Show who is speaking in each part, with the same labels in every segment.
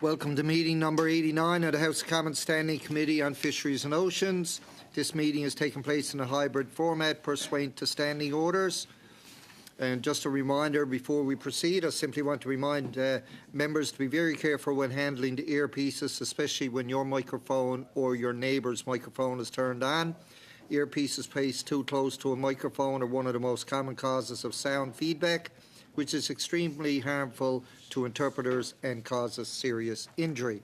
Speaker 1: Welcome to meeting number 89 of the House of Commons Standing Committee on Fisheries and Oceans. This meeting is taking place in a hybrid format pursuant to standing orders. And just a reminder before we proceed, I simply want to remind members to be very careful when handling the earpieces, especially when your microphone or your neighbour's microphone is turned on. Earpieces placed too close to a microphone are one of the most common causes of sound feedback, which is extremely harmful to interpreters and causes serious injury.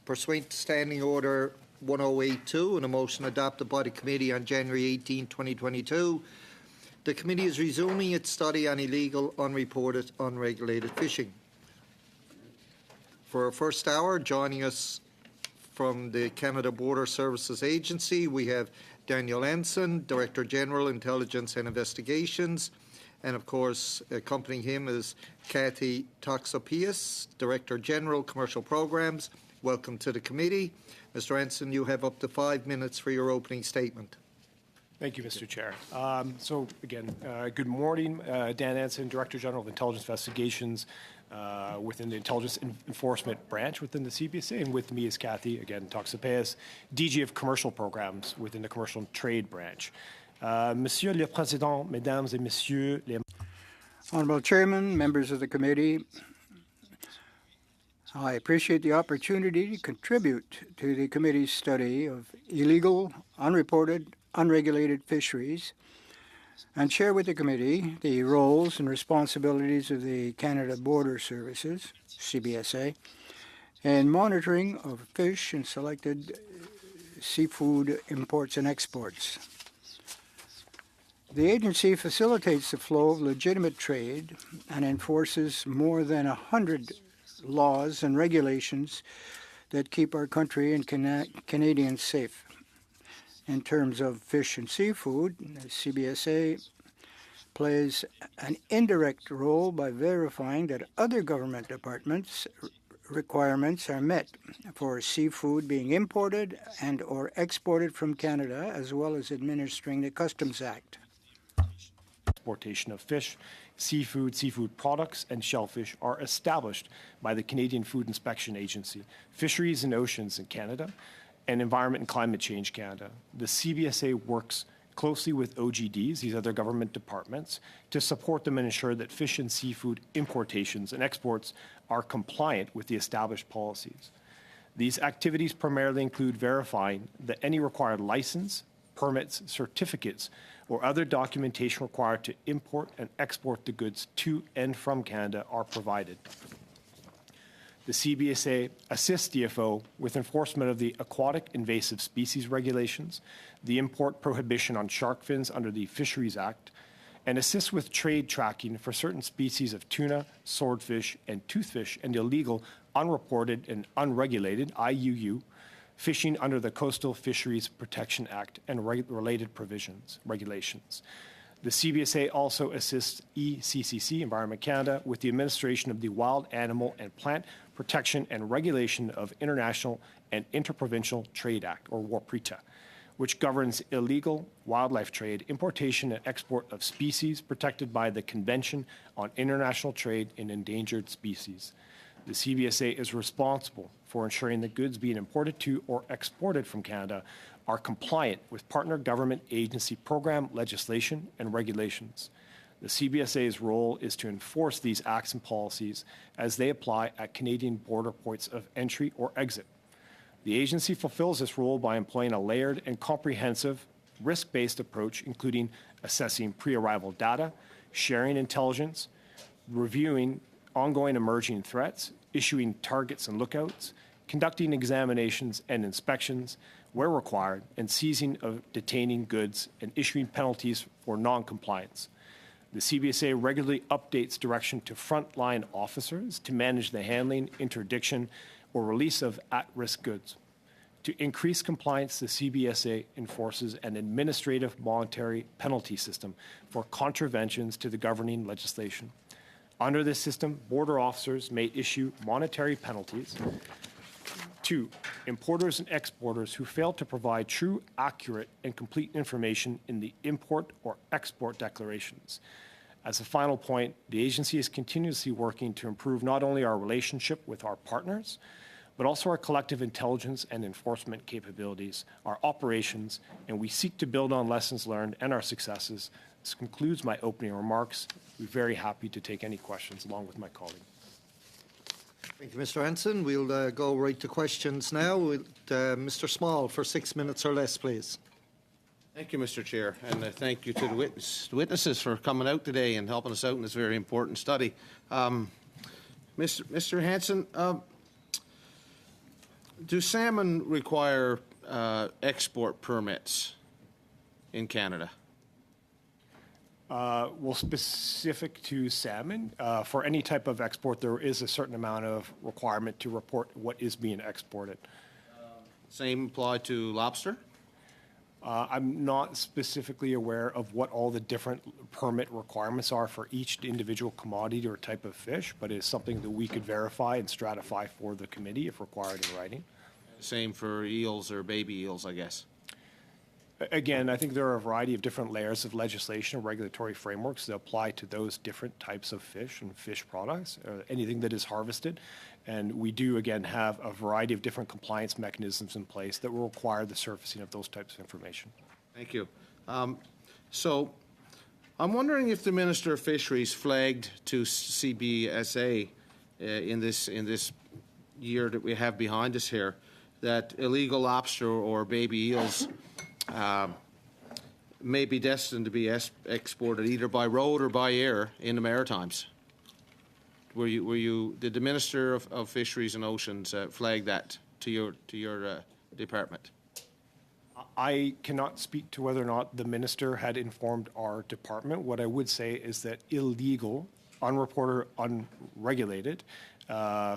Speaker 1: Pursuant to Standing Order 1082 and a motion adopted by the committee on January 18, 2022, the committee is resuming its study on illegal, unreported, unregulated fishing. For our first hour, joining us from the Canada Border Services Agency, we have Daniel Ensign, Director General, Intelligence and Investigations, and of course, accompanying him is Kathy Toxopius, Director General, Commercial Programs. Welcome to the committee. Mr. Ensign, you have up to 5 minutes for your opening statement.
Speaker 2: Thank you, Mr. Chair. Good morning. Dan Ensign, Director General of Intelligence Investigations within the Intelligence Enforcement Branch within the CBSA, and with me is Kathy, again, Toxopius, DG of Commercial Programs within the Commercial Trade Branch. Monsieur le Président, Mesdames et Messieurs les...
Speaker 3: Honourable Chairman, members of the committee, I appreciate the opportunity to contribute to the committee's study of illegal, unreported, unregulated fisheries and share with the committee the roles and responsibilities of the Canada Border Services, CBSA, in monitoring of fish and selected seafood imports and exports. The agency facilitates the flow of legitimate trade and enforces more than 100 laws and regulations that keep our country and Canadians safe. In terms of fish and seafood, the CBSA plays an indirect role by verifying that other government departments' requirements are met for seafood being imported and or exported from Canada, as well as administering the Customs Act.
Speaker 2: Exportation of fish, seafood products, and shellfish are established by the Canadian Food Inspection Agency, Fisheries and Oceans in Canada, and Environment and Climate Change Canada. The CBSA works closely with OGDs, these other government departments, to support them and ensure that fish and seafood importations and exports are compliant with the established policies. These activities primarily include verifying that any required license, permits, certificates, or other documentation required to import and export the goods to and from Canada are provided. The CBSA assists DFO with enforcement of the aquatic invasive species regulations, the import prohibition on shark fins under the Fisheries Act, and assists with trade tracking for certain species of tuna, swordfish, and toothfish, and illegal, unreported, and unregulated IUU fishing under the Coastal Fisheries Protection Act and related regulations. The CBSA also assists ECCC, Environment Canada, with the administration of the Wild Animal and Plant Protection and Regulation of International and Interprovincial Trade Act, or WAPRITA, which governs illegal wildlife trade, importation, and export of species protected by the Convention on International Trade in Endangered Species. The CBSA is responsible for ensuring that goods being imported to or exported from Canada are compliant with partner government agency program legislation and regulations. The CBSA's role is to enforce these acts and policies as they apply at Canadian border points of entry or exit. The agency fulfills this role by employing a layered and comprehensive risk-based approach, including assessing pre-arrival data, sharing intelligence, reviewing ongoing emerging threats, issuing targets and lookouts, conducting examinations and inspections where required, and seizing of detaining goods and issuing penalties for non-compliance. The CBSA regularly updates direction to frontline officers to manage the handling, interdiction, or release of at-risk goods. To increase compliance, the CBSA enforces an administrative monetary penalty system for contraventions to the governing legislation. Under this system, border officers may issue monetary penalties to importers and exporters who fail to provide true, accurate, and complete information in the import or export declarations. As a final point, the agency is continuously working to improve not only our relationship with our partners, but also our collective intelligence and enforcement capabilities, our operations, and we seek to build on lessons learned and our successes. This concludes my opening remarks. We're very happy to take any questions along with my colleague.
Speaker 1: Thank you, Mr. Hanson. We'll go right to questions now with Mr. Small for 6 minutes or less, please.
Speaker 4: Thank you, Mr. Chair, and thank you to the witnesses for coming out today and helping us out in this very important study. Mr. Hanson, do salmon require export permits in Canada?
Speaker 2: Well, specific to salmon, for any type of export, there is a certain amount of requirement to report what is being exported.
Speaker 4: Same apply to lobster?
Speaker 2: I'm not specifically aware of what all the different permit requirements are for each individual commodity or type of fish, but it's something that we could verify and stratify for the committee if required in writing.
Speaker 4: Same for eels or baby eels, I guess.
Speaker 2: Again, I think there are a variety of different layers of legislation and regulatory frameworks that apply to those different types of fish and fish products, anything that is harvested. And we do, again, have a variety of different compliance mechanisms in place that will require the surfacing of those types of information.
Speaker 4: Thank you. So I'm wondering if the Minister of Fisheries flagged to CBSA in this year that we have behind us here that illegal lobster or baby eels may be destined to be exported either by road or by air in the Maritimes. Did the Minister of Fisheries and Oceans flag that to your department?
Speaker 2: I cannot speak to whether or not the minister had informed our department. What I would say is that illegal, unreported, unregulated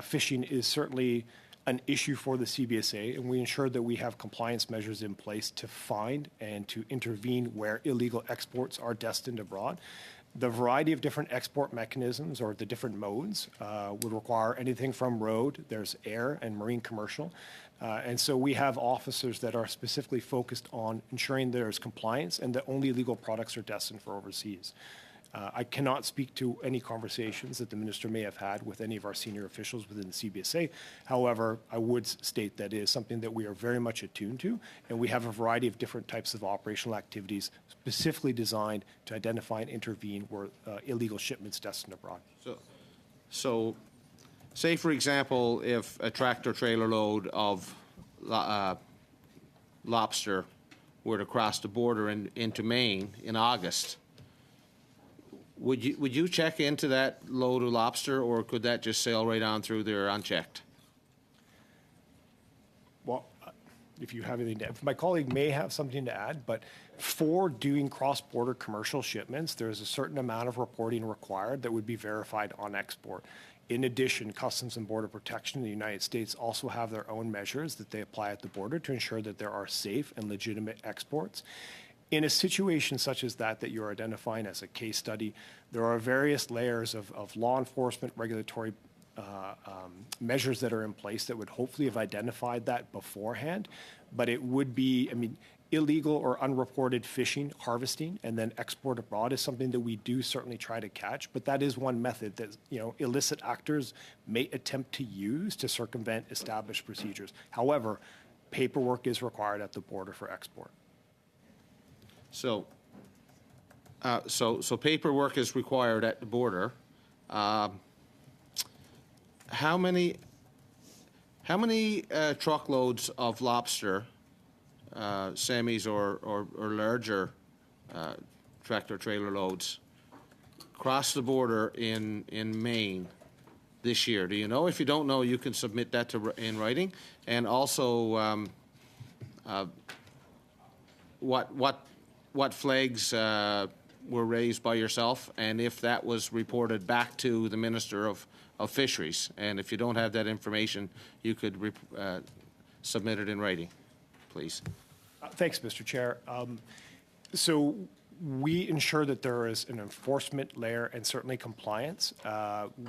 Speaker 2: fishing is certainly an issue for the CBSA, and we ensure that we have compliance measures in place to find and to intervene where illegal exports are destined abroad. The variety of different export mechanisms or the different modes would require anything from road, there's air and marine commercial. And so we have officers that are specifically focused on ensuring there's compliance and that only legal products are destined for overseas. I cannot speak to any conversations that the minister may have had with any of our senior officials within the CBSA. However, I would state that it is something that we are very much attuned to, and we have a variety of different types of operational activities specifically designed to identify and intervene where illegal shipments destined abroad.
Speaker 4: So, say for example, if a tractor trailer load of lobster were to cross the border into Maine in August, would you check into that load of lobster, or could that just sail right on through there unchecked?
Speaker 2: Well, if you have anything to add, my colleague may have something to add, but for doing cross-border commercial shipments, there's a certain amount of reporting required that would be verified on export. In addition, Customs and Border Protection in the United States also have their own measures that they apply at the border to ensure that there are safe and legitimate exports. In a situation such as that you're identifying as a case study, there are various layers of law enforcement, regulatory measures that are in place that would hopefully have identified that beforehand. But it would be, illegal or unreported fishing, harvesting, and then export abroad is something that we do certainly try to catch. But that is one method that illicit actors may attempt to use to circumvent established procedures. However, paperwork is required at the border for export.
Speaker 4: So paperwork is required at the border. How many truckloads of lobster, semis or larger tractor trailer loads, cross the border in Maine this year? Do you know? If you don't know, you can submit that in writing. And also, what flags were raised by yourself, and if that was reported back to the Minister of Fisheries. And if you don't have that information, you could submit it in writing, please.
Speaker 2: Thanks, Mr. Chair. So we ensure that there is an enforcement layer and certainly compliance.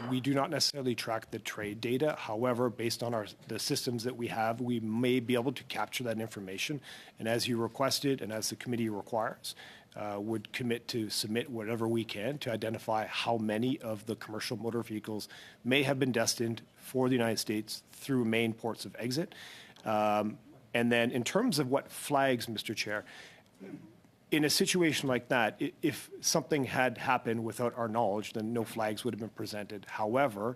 Speaker 2: We do not necessarily track the trade data. However, based on the systems that we have, we may be able to capture that information. And as you requested and as the committee requires, would commit to submit whatever we can to identify how many of the commercial motor vehicles may have been destined for the United States through main ports of exit. And then in terms of what flags, Mr. Chair, in a situation like that, if something had happened without our knowledge, then no flags would have been presented. However,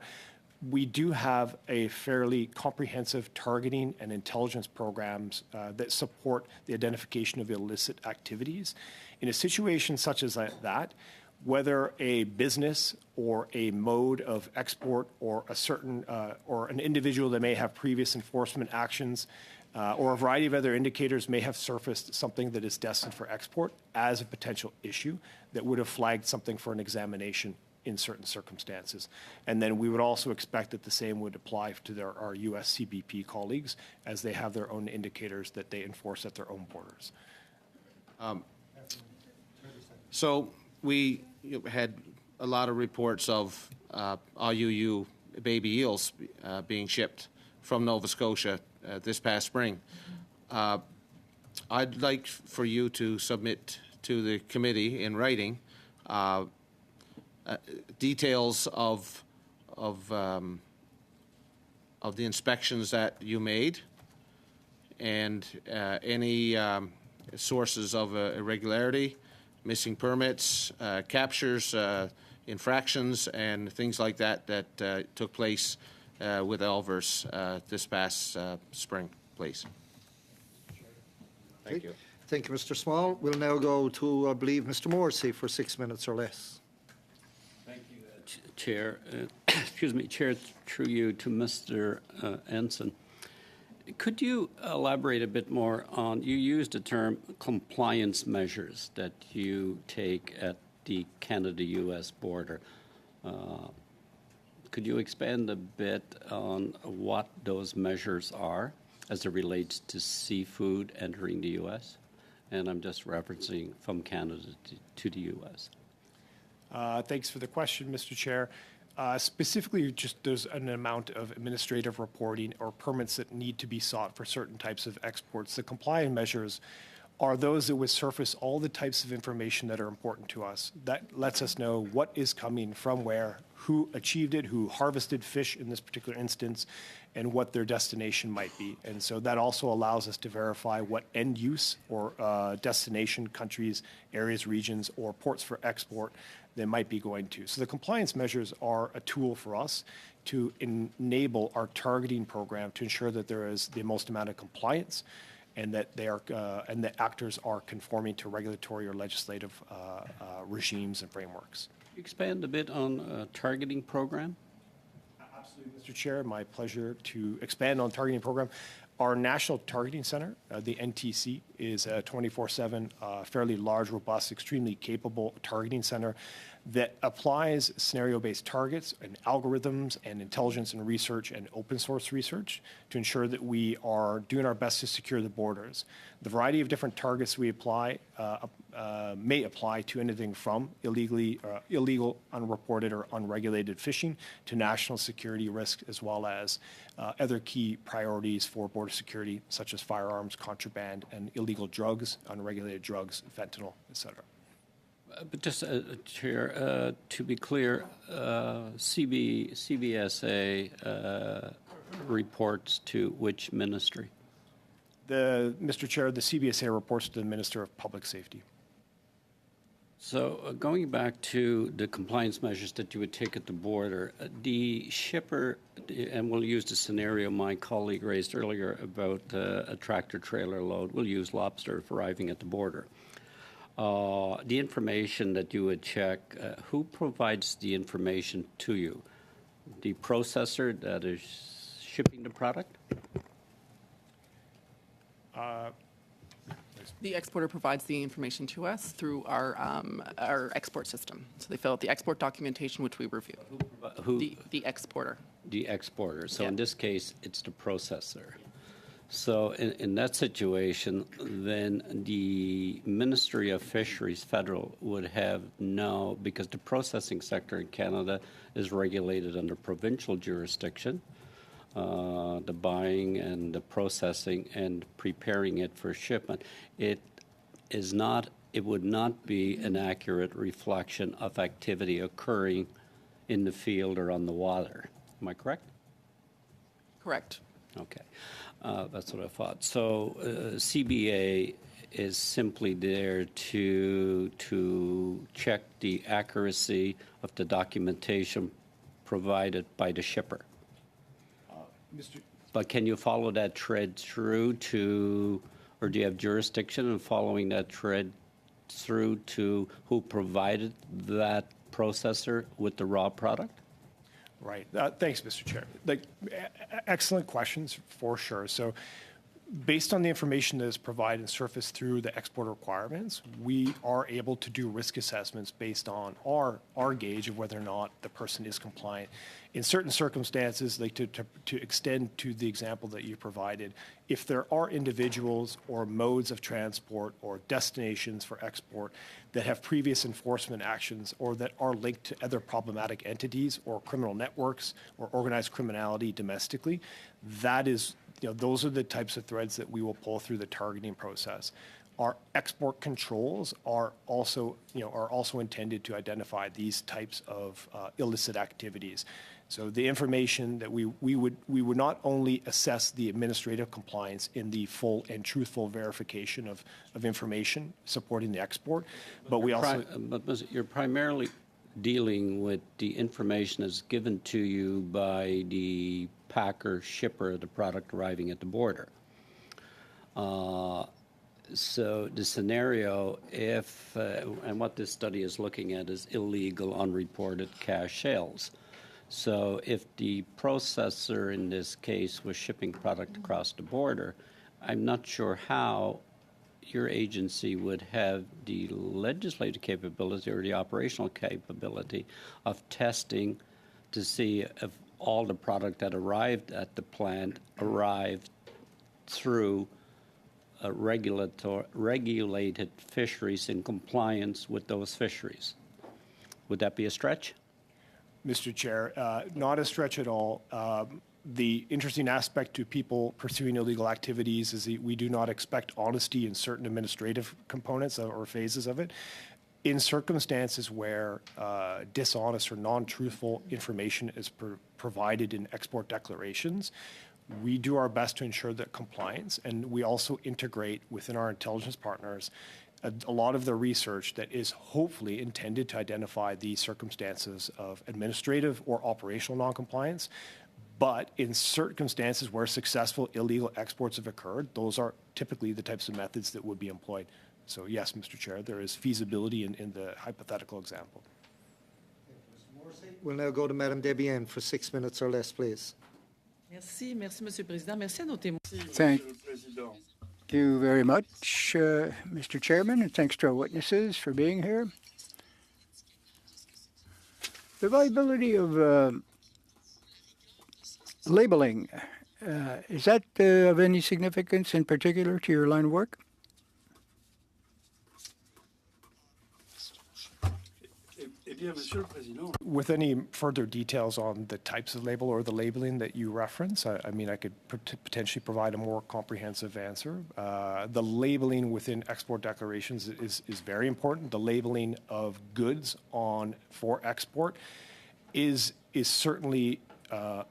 Speaker 2: we do have a fairly comprehensive targeting and intelligence programs that support the identification of illicit activities. In a situation such as that, whether a business or a mode of export or a certain or an individual that may have previous enforcement actions or a variety of other indicators may have surfaced something that is destined for export as a potential issue that would have flagged something for an examination in certain circumstances. And then we would also expect that the same would apply to our U.S. CBP colleagues as they have their own indicators that they enforce at their own borders.
Speaker 4: So we had a lot of reports of IUU baby eels being shipped from Nova Scotia this past spring. I'd like for you to submit to the committee in writing details of the inspections that you made and any sources of irregularity, missing permits, captures, infractions, and things like that that took place with Elvers this past spring, please. Thank you.
Speaker 1: Thank you, Mr. Small. We'll now go to, I believe, Mr. Morrissey for 6 minutes or less.
Speaker 5: Thank you, Chair. Excuse me, Chair, through you to Mr. Ensign. Could you elaborate a bit more on, you used the term compliance measures that you take at the Canada-U.S. border. Could you expand a bit on what those measures are as it relates to seafood entering the U.S.? And I'm just referencing from Canada to the U.S.
Speaker 2: Thanks for the question, Mr. Chair. Specifically, just there's an amount of administrative reporting or permits that need to be sought for certain types of exports. The compliance measures are those that would surface all the types of information that are important to us. That lets us know what is coming from where, who achieved it, who harvested fish in this particular instance, and what their destination might be. And so that also allows us to verify what end use or destination countries, areas, regions, or ports for export they might be going to. So the compliance measures are a tool for us to enable our targeting program to ensure that there is the most amount of compliance and that they are and that actors are conforming to regulatory or legislative regimes and frameworks.
Speaker 5: Expand a bit on a targeting program.
Speaker 2: Absolutely, Mr. Chair. My pleasure to expand on targeting program. Our National Targeting Center, the NTC, is a 24/7, fairly large, robust, extremely capable targeting center that applies scenario-based targets and algorithms and intelligence and research and open source research to ensure that we are doing our best to secure the borders. The variety of different targets we apply may apply to anything from illegal, unreported, or unregulated fishing to national security risks, as well as other key priorities for border security, such as firearms, contraband, and illegal drugs, unregulated drugs, fentanyl, et cetera.
Speaker 5: But just, Chair, to be clear, CBSA reports to which ministry?
Speaker 2: Mr. Chair, the CBSA reports to the Minister of Public Safety.
Speaker 5: So going back to the compliance measures that you would take at the border, the shipper, and we'll use the scenario my colleague raised earlier about a tractor-trailer load, we'll use lobster arriving at the border. The information that you would check, who provides the information to you? The processor that is shipping the product?
Speaker 6: The exporter provides the information to us through our export system. So they fill out the export documentation, which we review.
Speaker 5: Who?
Speaker 6: The exporter.
Speaker 5: The exporter. So
Speaker 6: Yeah.
Speaker 5: in this case, it's the processor. So in that situation, then the Ministry of Fisheries federal would have no, because the processing sector in Canada is regulated under provincial jurisdiction, the buying and the processing and preparing it for shipment. It would not be an accurate reflection of activity occurring in the field or on the water. Am I correct?
Speaker 6: Correct.
Speaker 5: Okay, that's what I thought. So CBA is simply there to check the accuracy of the documentation provided by the shipper. But can you follow that thread through to, or do you have jurisdiction in following that thread through to who provided that processor with the raw product?
Speaker 2: Right. Thanks, Mr. Chair. Excellent questions for sure. So based on the information that is provided and surfaced through the export requirements, we are able to do risk assessments based on our gauge of whether or not the person is compliant. In certain circumstances, like to extend to the example that you provided, if there are individuals or modes of transport or destinations for export that have previous enforcement actions or that are linked to other problematic entities or criminal networks or organized criminality domestically, that is, those are the types of threads that we will pull through the targeting process. Our export controls are also intended to identify these types of illicit activities. So the information that we would not only assess the administrative compliance in the full and truthful verification of information supporting the export, but we also...
Speaker 5: But you're primarily dealing with the information that's given to you by the packer, shipper, the product arriving at the border. So the scenario, if, and what this study is looking at is illegal, unreported cash sales. So if the processor in this case was shipping product across the border, I'm not sure how your agency would have the legislative capability or the operational capability of testing to see if all the product that arrived at the plant arrived through regulated fisheries in compliance with those fisheries. Would that be a stretch?
Speaker 2: Mr. Chair, not a stretch at all. The interesting aspect to people pursuing illegal activities is that we do not expect honesty in certain administrative components or phases of it. In circumstances where dishonest or non-truthful information is provided in export declarations, we do our best to ensure that compliance, and we also integrate within our intelligence partners a lot of the research that is hopefully intended to identify the circumstances of administrative or operational noncompliance. But in circumstances where successful illegal exports have occurred, those are typically the types of methods that would be employed. So yes, Mr. Chair, there is feasibility in the hypothetical example.
Speaker 1: We'll now go to Madame Debienne for 6 minutes or less, please.
Speaker 7: Merci, Monsieur le Président. Merci à nos témoins.
Speaker 3: Thank you very much, Mr. Chairman, and thanks to our witnesses for being here. The viability of labeling, is that of any significance in particular to your line of work?
Speaker 2: With any further details on the types of label or the labeling that you reference, I mean, I could potentially provide a more comprehensive answer. The labeling within export declarations is very important. The labeling of goods for export is certainly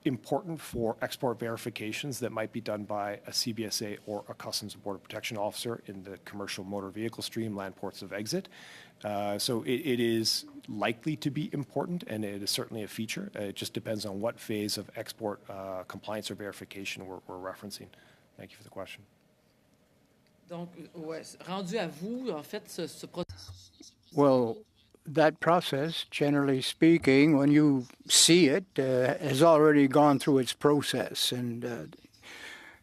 Speaker 2: important for export verifications that might be done by a CBSA or a Customs and Border Protection officer in the commercial motor vehicle stream, land ports of exit. So it is likely to be important, and it is certainly a feature. It just depends on what phase of export compliance or verification we're referencing. Thank you for the question.
Speaker 7: Donc, ouais, rendu à vous, en fait, ce
Speaker 3: Well, that process, generally speaking, when you see it, has already gone through its process, and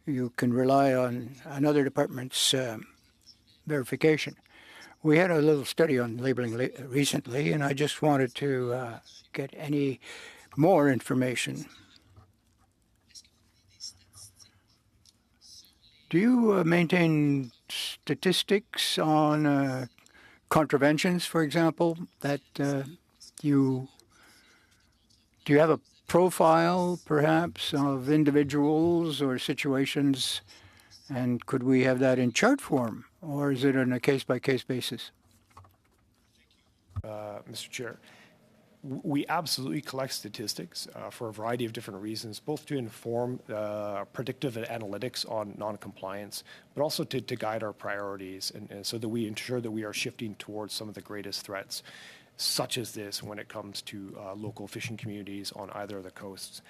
Speaker 3: you can rely on another department's verification. We had a little study on labeling recently, and I just wanted to get any more information. Do you maintain statistics on contraventions, for example, that you do you have a profile, perhaps, of individuals or situations, and could we have that in chart form, or is it on a case-by-case basis?
Speaker 2: Mr. Chair. We absolutely collect statistics for a variety of different reasons, both to inform predictive analytics on non-compliance, but also to guide our priorities, and so that we ensure that we are shifting towards some of the greatest threats, such as this when it comes to local fishing communities on either of the coasts.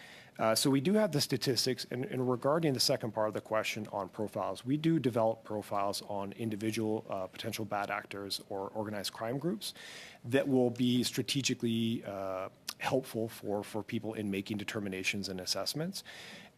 Speaker 2: So we do have the statistics, and regarding the second part of the question on profiles, we do develop profiles on individual potential bad actors or organized crime groups that will be strategically helpful for people in making determinations and assessments.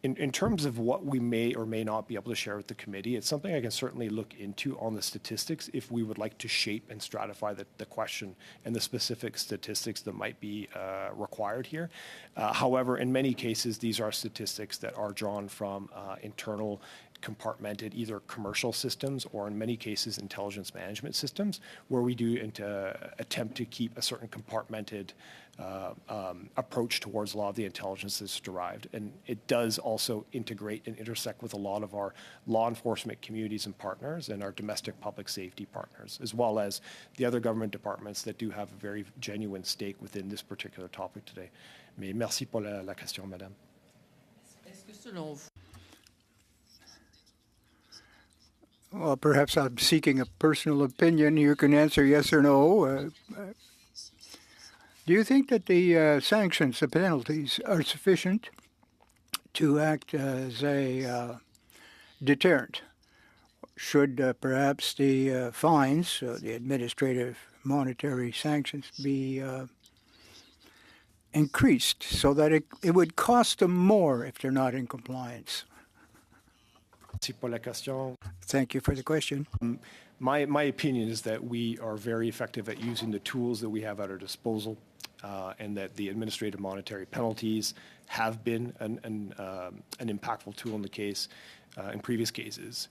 Speaker 2: In terms of what we may or may not be able to share with the committee, it's something I can certainly look into on the statistics if we would like to shape and stratify the question and the specific statistics that might be required here. However, in many cases, these are statistics that are drawn from internal compartmented either commercial systems or in many cases intelligence management systems where we do attempt to keep a certain compartmented approach towards a lot of the intelligence that's derived. And it does also integrate and intersect with a lot of our law enforcement communities and partners and our domestic public safety partners, as well as the other government departments that do have a very genuine stake within this particular topic today. Mais merci pour la question, madame.
Speaker 7: Est-ce que selon vous,
Speaker 3: Well, perhaps I'm seeking a personal opinion. You can answer yes or no. Do you think that the sanctions, the penalties, are sufficient to act as a deterrent? Should perhaps the fines, the administrative monetary sanctions, be increased so that it would cost them more if they're not in compliance?
Speaker 2: Merci pour la question.
Speaker 3: Thank you for the question.
Speaker 2: My opinion is that we are very effective at using the tools that we have at our disposal, and that the administrative monetary penalties have been an impactful tool in the case, in previous cases.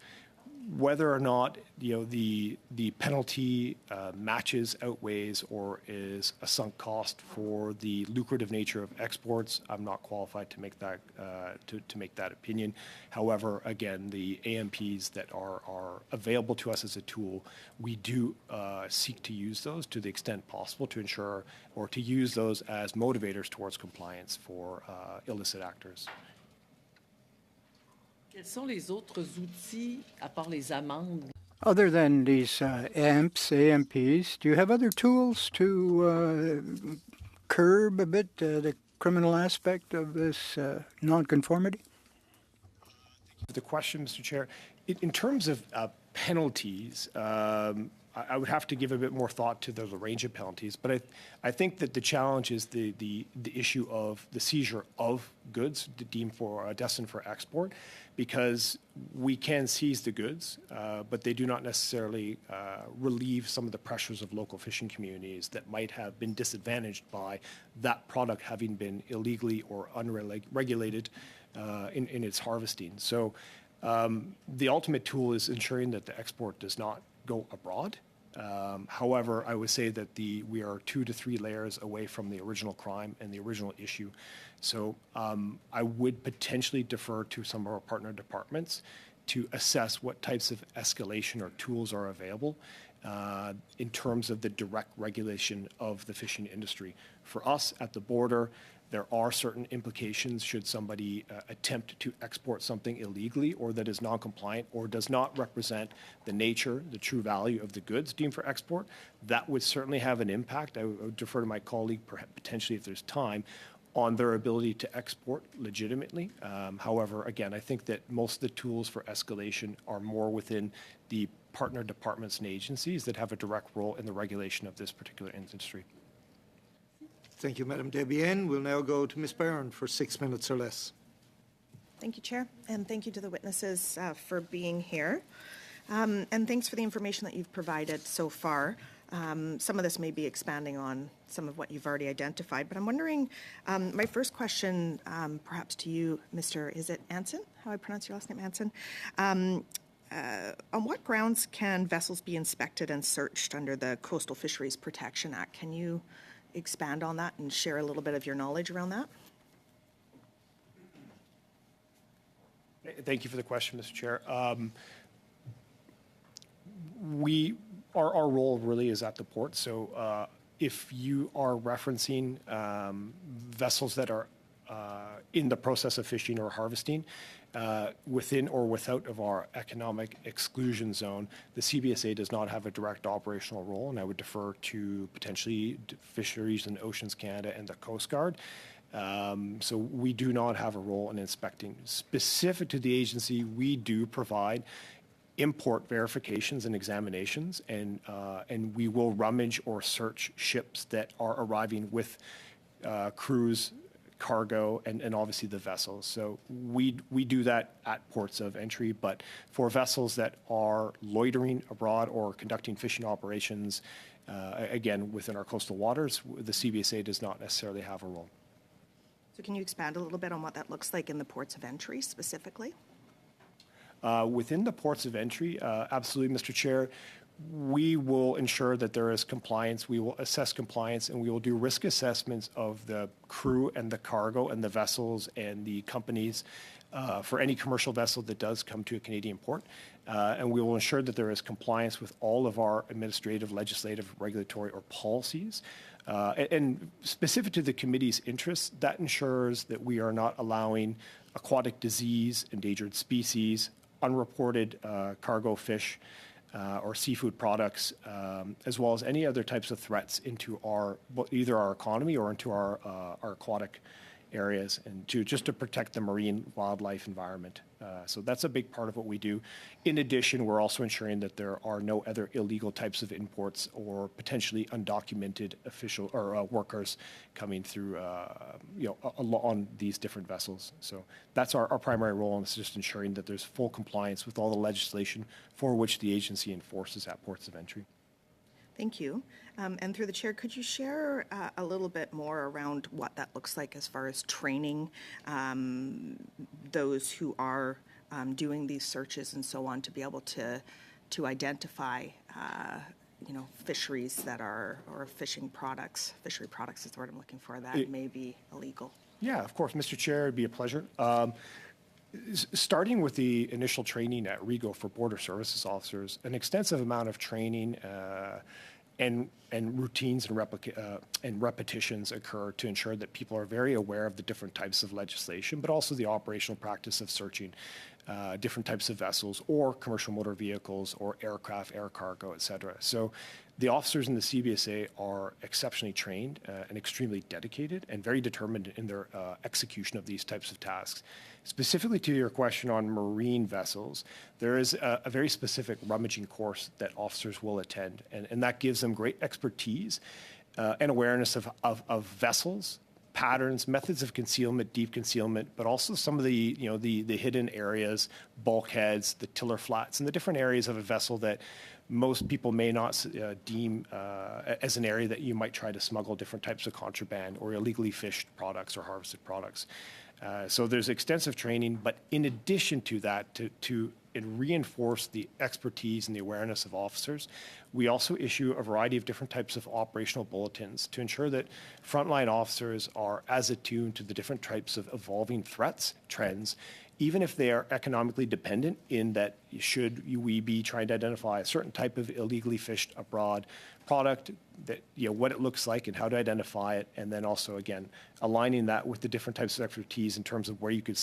Speaker 2: Whether or not the penalty matches, outweighs, or is a sunk cost for the lucrative nature of exports, I'm not qualified to make that to make that opinion. However, again, the AMPs that are available to us as a tool, we do seek to use those to the extent possible to ensure or to use those as motivators towards compliance for illicit actors.
Speaker 7: quels sont les autres outils, à part les amendes?
Speaker 3: Other than these AMPs, do you have other tools to curb a bit the criminal aspect of this nonconformity?
Speaker 2: The question, Mr. Chair, in terms of penalties, I would have to give a bit more thought to the range of penalties, but I think that the challenge is the issue of the seizure of goods deemed for destined for export, because we can seize the goods, but they do not necessarily relieve some of the pressures of local fishing communities that might have been disadvantaged by that product having been illegally or unregulated in its harvesting. So the ultimate tool is ensuring that the export does not go abroad. However, I would say that we are 2 to 3 layers away from the original crime and the original issue. So I would potentially defer to some of our partner departments to assess what types of escalation or tools are available in terms of the direct regulation of the fishing industry. For us at the border, there are certain implications should somebody attempt to export something illegally or that is non-compliant or does not represent the nature, the true value of the goods deemed for export. That would certainly have an impact. I would defer to my colleague, potentially if there's time, on their ability to export legitimately. However, again, I think that most of the tools for escalation are more within the partner departments and agencies that have a direct role in the regulation of this particular industry.
Speaker 1: Thank you, Madam Debienne. We'll now go to Ms. Barron for 6 minutes or less.
Speaker 8: Thank you, Chair, and thank you to the witnesses for being here. And thanks for the information that you've provided so far. Some of this may be expanding on some of what you've already identified. But I'm wondering, my first question, perhaps to you, Mr. Is it Anson? How I pronounce your last name, Anson? On what grounds can vessels be inspected and searched under the Coastal Fisheries Protection Act? Can you expand on that and share a little bit of your knowledge around that?
Speaker 2: Thank you for the question, Mr. Chair. Our role really is at the port. So if you are referencing vessels that are in the process of fishing or harvesting within or without of our economic exclusion zone, the CBSA does not have a direct operational role, and I would defer to potentially Fisheries and Oceans Canada and the Coast Guard. So we do not have a role in inspecting. Specific to the agency, we do provide import verifications and examinations, and we will rummage or search ships that are arriving with crews, cargo, and obviously the vessels. So we do that at ports of entry, but for vessels that are loitering abroad or conducting fishing operations, again, within our coastal waters, the CBSA does not necessarily have a role.
Speaker 8: So can you expand a little bit on what that looks like in the ports of entry specifically?
Speaker 2: Within the ports of entry, absolutely, Mr. Chair, we will ensure that there is compliance. We will assess compliance, and we will do risk assessments of the crew and the cargo and the vessels and the companies for any commercial vessel that does come to a Canadian port. And we will ensure that there is compliance with all of our administrative, legislative, regulatory, or policies. And specific to the committee's interests, that ensures that we are not allowing aquatic disease, endangered species, unreported cargo fish, or seafood products, as well as any other types of threats into either our economy or into our aquatic areas, and just to protect the marine wildlife environment. So that's a big part of what we do. In addition, we're also ensuring that there are no other illegal types of imports or potentially undocumented official or workers coming through, on these different vessels. So that's our primary role, and it's just ensuring that there's full compliance with all the legislation for which the agency enforces at ports of entry.
Speaker 8: Thank you. And through the chair, could you share a little bit more around what that looks like as far as training those who are doing these searches and so on to be able to identify fisheries that are, or fishery products is the word I'm looking for, that may be illegal?
Speaker 2: Yeah, of course, Mr. Chair, it'd be a pleasure. Starting with the initial training at RIGO for Border Services officers, an extensive amount of training and routines and repetitions occur to ensure that people are very aware of the different types of legislation, but also the operational practice of searching different types of vessels or commercial motor vehicles or aircraft, air cargo, et cetera. So the officers in the CBSA are exceptionally trained and extremely dedicated and very determined in their execution of these types of tasks. Specifically to your question on marine vessels, there is a very specific rummaging course that officers will attend, and that gives them great expertise and awareness of vessels, patterns, methods of concealment, deep concealment, but also some of the hidden areas, bulkheads, the tiller flats, and the different areas of a vessel that most people may not deem as an area that you might try to smuggle different types of contraband or illegally fished products or harvested products. So there's extensive training, but in addition to that, to reinforce the expertise and the awareness of officers, we also issue a variety of different types of operational bulletins to ensure that frontline officers are as attuned to the different types of evolving threats, trends, even if they are economically dependent, in that should we be trying to identify a certain type of illegally fished abroad product, that what it looks like and how to identify it, and then also again aligning that with the different types of expertise in terms of where you could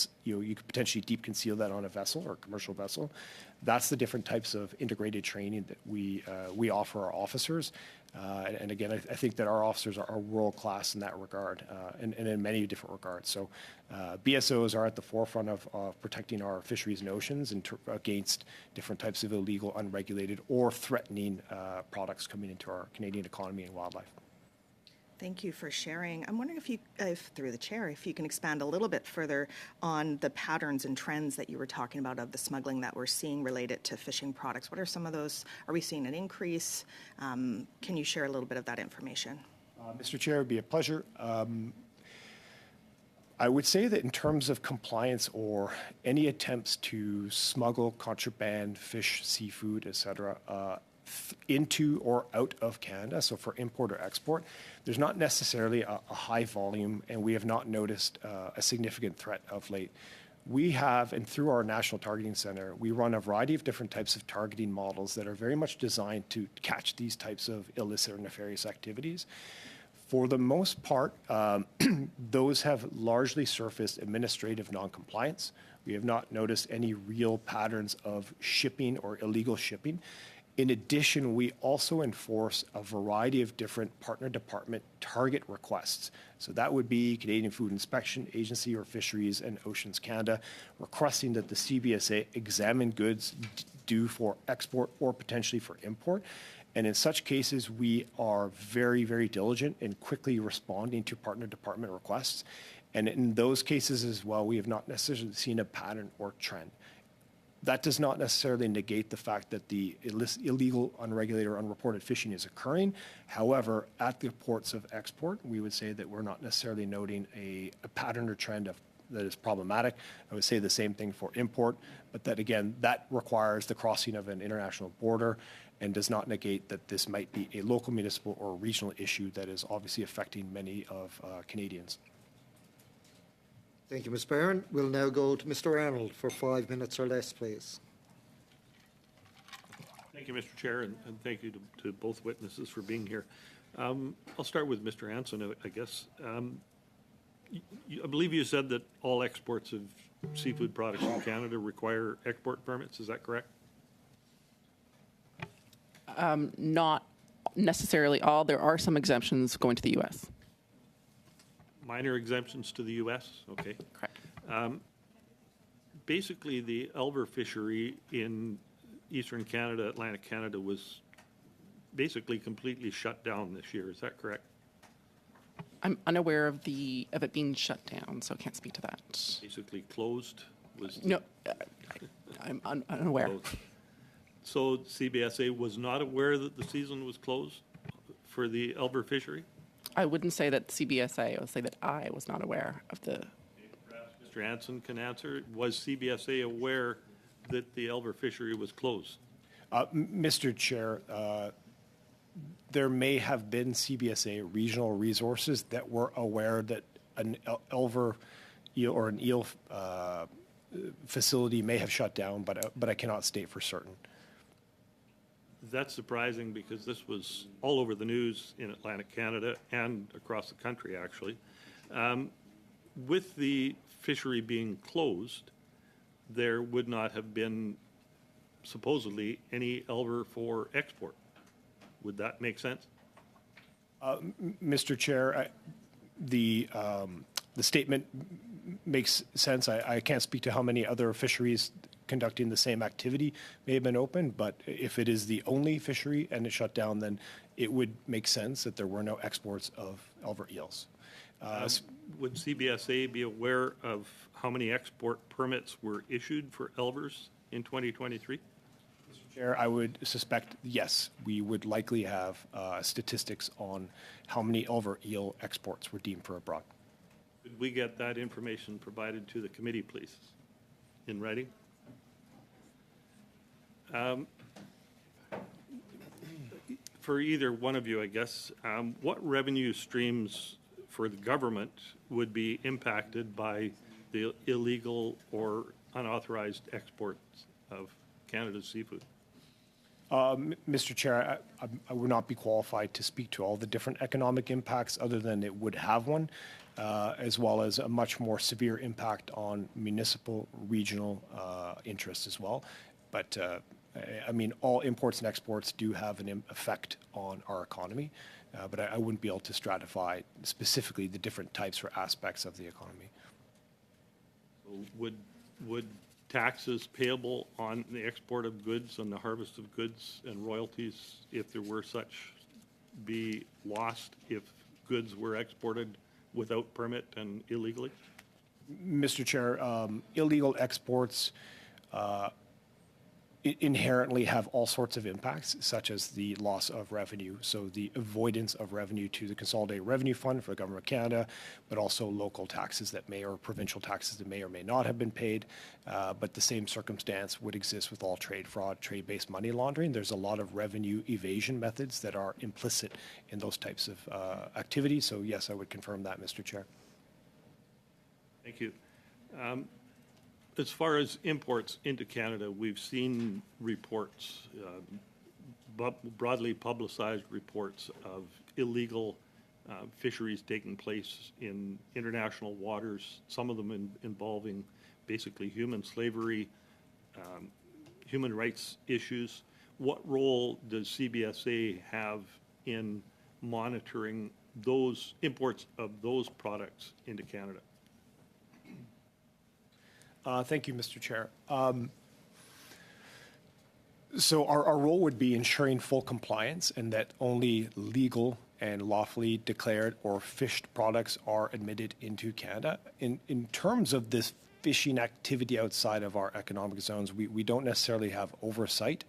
Speaker 2: potentially deep conceal that on a vessel or a commercial vessel. That's the different types of integrated training that we offer our officers. And again, I think that our officers are world class in that regard, and in many different regards. So BSOs are at the forefront of protecting our fisheries and oceans against different types of illegal, unregulated, or threatening products coming into our Canadian economy and wildlife.
Speaker 8: Thank you for sharing. I'm wondering if through the chair, if you can expand a little bit further on the patterns and trends that you were talking about of the smuggling that we're seeing related to fishing products. What are some of those? Are we seeing an increase? Can you share a little bit of that information?
Speaker 2: Mr. Chair, it would be a pleasure. I would say that in terms of compliance or any attempts to smuggle, contraband, fish, seafood, et cetera, into or out of Canada, so for import or export, there's not necessarily a high volume, and we have not noticed a significant threat of late. We have, and through our National Targeting Center, we run a variety of different types of targeting models that are very much designed to catch these types of illicit or nefarious activities. For the most part, those have largely surfaced administrative noncompliance. We have not noticed any real patterns of shipping or illegal shipping. In addition, we also enforce a variety of different partner department target requests. So that would be Canadian Food Inspection Agency or Fisheries and Oceans Canada requesting that the CBSA examine goods due for export or potentially for import. And in such cases, we are very, very diligent in quickly responding to partner department requests. And in those cases as well, we have not necessarily seen a pattern or trend. That does not necessarily negate the fact that the illegal, unregulated, or unreported fishing is occurring. However, at the ports of export, we would say that we're not necessarily noting a pattern or trend that is problematic. I would say the same thing for import, but that again, that requires the crossing of an international border and does not negate that this might be a local, municipal, or regional issue that is obviously affecting many of Canadians.
Speaker 1: Thank you, Ms. Barron. We'll now go to Mr. Arnold for 5 minutes or less, please.
Speaker 9: Thank you, Mr. Chair, and thank you to both witnesses for being here. I'll start with Mr. Anson, I guess. I believe you said that all exports of seafood products in Canada require export permits. Is that correct?
Speaker 6: Not necessarily all. There are some exemptions going to the U.S.
Speaker 9: Minor exemptions to the U.S.? Okay.
Speaker 6: Correct.
Speaker 9: Basically, the Elver fishery in Eastern Canada, Atlantic Canada, was basically completely shut down this year. Is that correct?
Speaker 6: I'm unaware of it being shut down, so I can't speak to that.
Speaker 9: Basically closed?
Speaker 6: No, I'm unaware.
Speaker 9: Closed. So CBSA was not aware that the season was closed for the Elver fishery?
Speaker 6: I wouldn't say that CBSA. I would say that I was not aware of the.
Speaker 9: Perhaps Mr. Anson can answer. Was CBSA aware that the Elver fishery was closed?
Speaker 2: Mr. Chair, there may have been CBSA regional resources that were aware that an Elver eel or an eel facility may have shut down, but I cannot state for certain.
Speaker 9: That's surprising because this was all over the news in Atlantic Canada and across the country, actually. With the fishery being closed, there would not have been supposedly any Elver for export. Would that make sense?
Speaker 2: Mr. Chair, the statement makes sense. I can't speak to how many other fisheries conducting the same activity may have been open, but if it is the only fishery and it shut down, then it would make sense that there were no exports of Elver eels.
Speaker 9: Would CBSA be aware of how many export permits were issued for Elvers in 2023?
Speaker 2: Mr. Chair, I would suspect, yes, we would likely have statistics on how many Elver eel exports were deemed for abroad.
Speaker 9: Could we get that information provided to the committee, please, in writing? For either one of you, I guess, what revenue streams for the government would be impacted by the illegal or unauthorized exports of Canada's seafood?
Speaker 2: Mr. Chair, I would not be qualified to speak to all the different economic impacts other than it would have one, as well as a much more severe impact on municipal, regional interests as well. But I mean, all imports and exports do have an effect on our economy, but I wouldn't be able to stratify specifically the different types or aspects of the economy.
Speaker 9: So would taxes payable on the export of goods, on the harvest of goods, and royalties, if there were such, be lost if goods were exported without permit and illegally?
Speaker 2: Mr. Chair, illegal exports inherently have all sorts of impacts, such as the loss of revenue, so the avoidance of revenue to the Consolidated Revenue Fund for the Government of Canada, but also local taxes that may, or provincial taxes that may or may not have been paid. But the same circumstance would exist with all trade fraud, trade-based money laundering. There's a lot of revenue evasion methods that are implicit in those types of activities. So yes, I would confirm that, Mr. Chair.
Speaker 9: Thank you. As far as imports into Canada, we've seen reports, broadly publicized reports of illegal fisheries taking place in international waters, some of them involving basically human slavery, human rights issues. What role does CBSA have in monitoring those imports of those products into Canada?
Speaker 2: Thank you, Mr. Chair. So our role would be ensuring full compliance and that only legal and lawfully declared or fished products are admitted into Canada. In terms of this fishing activity outside of our economic zones, we don't necessarily have oversight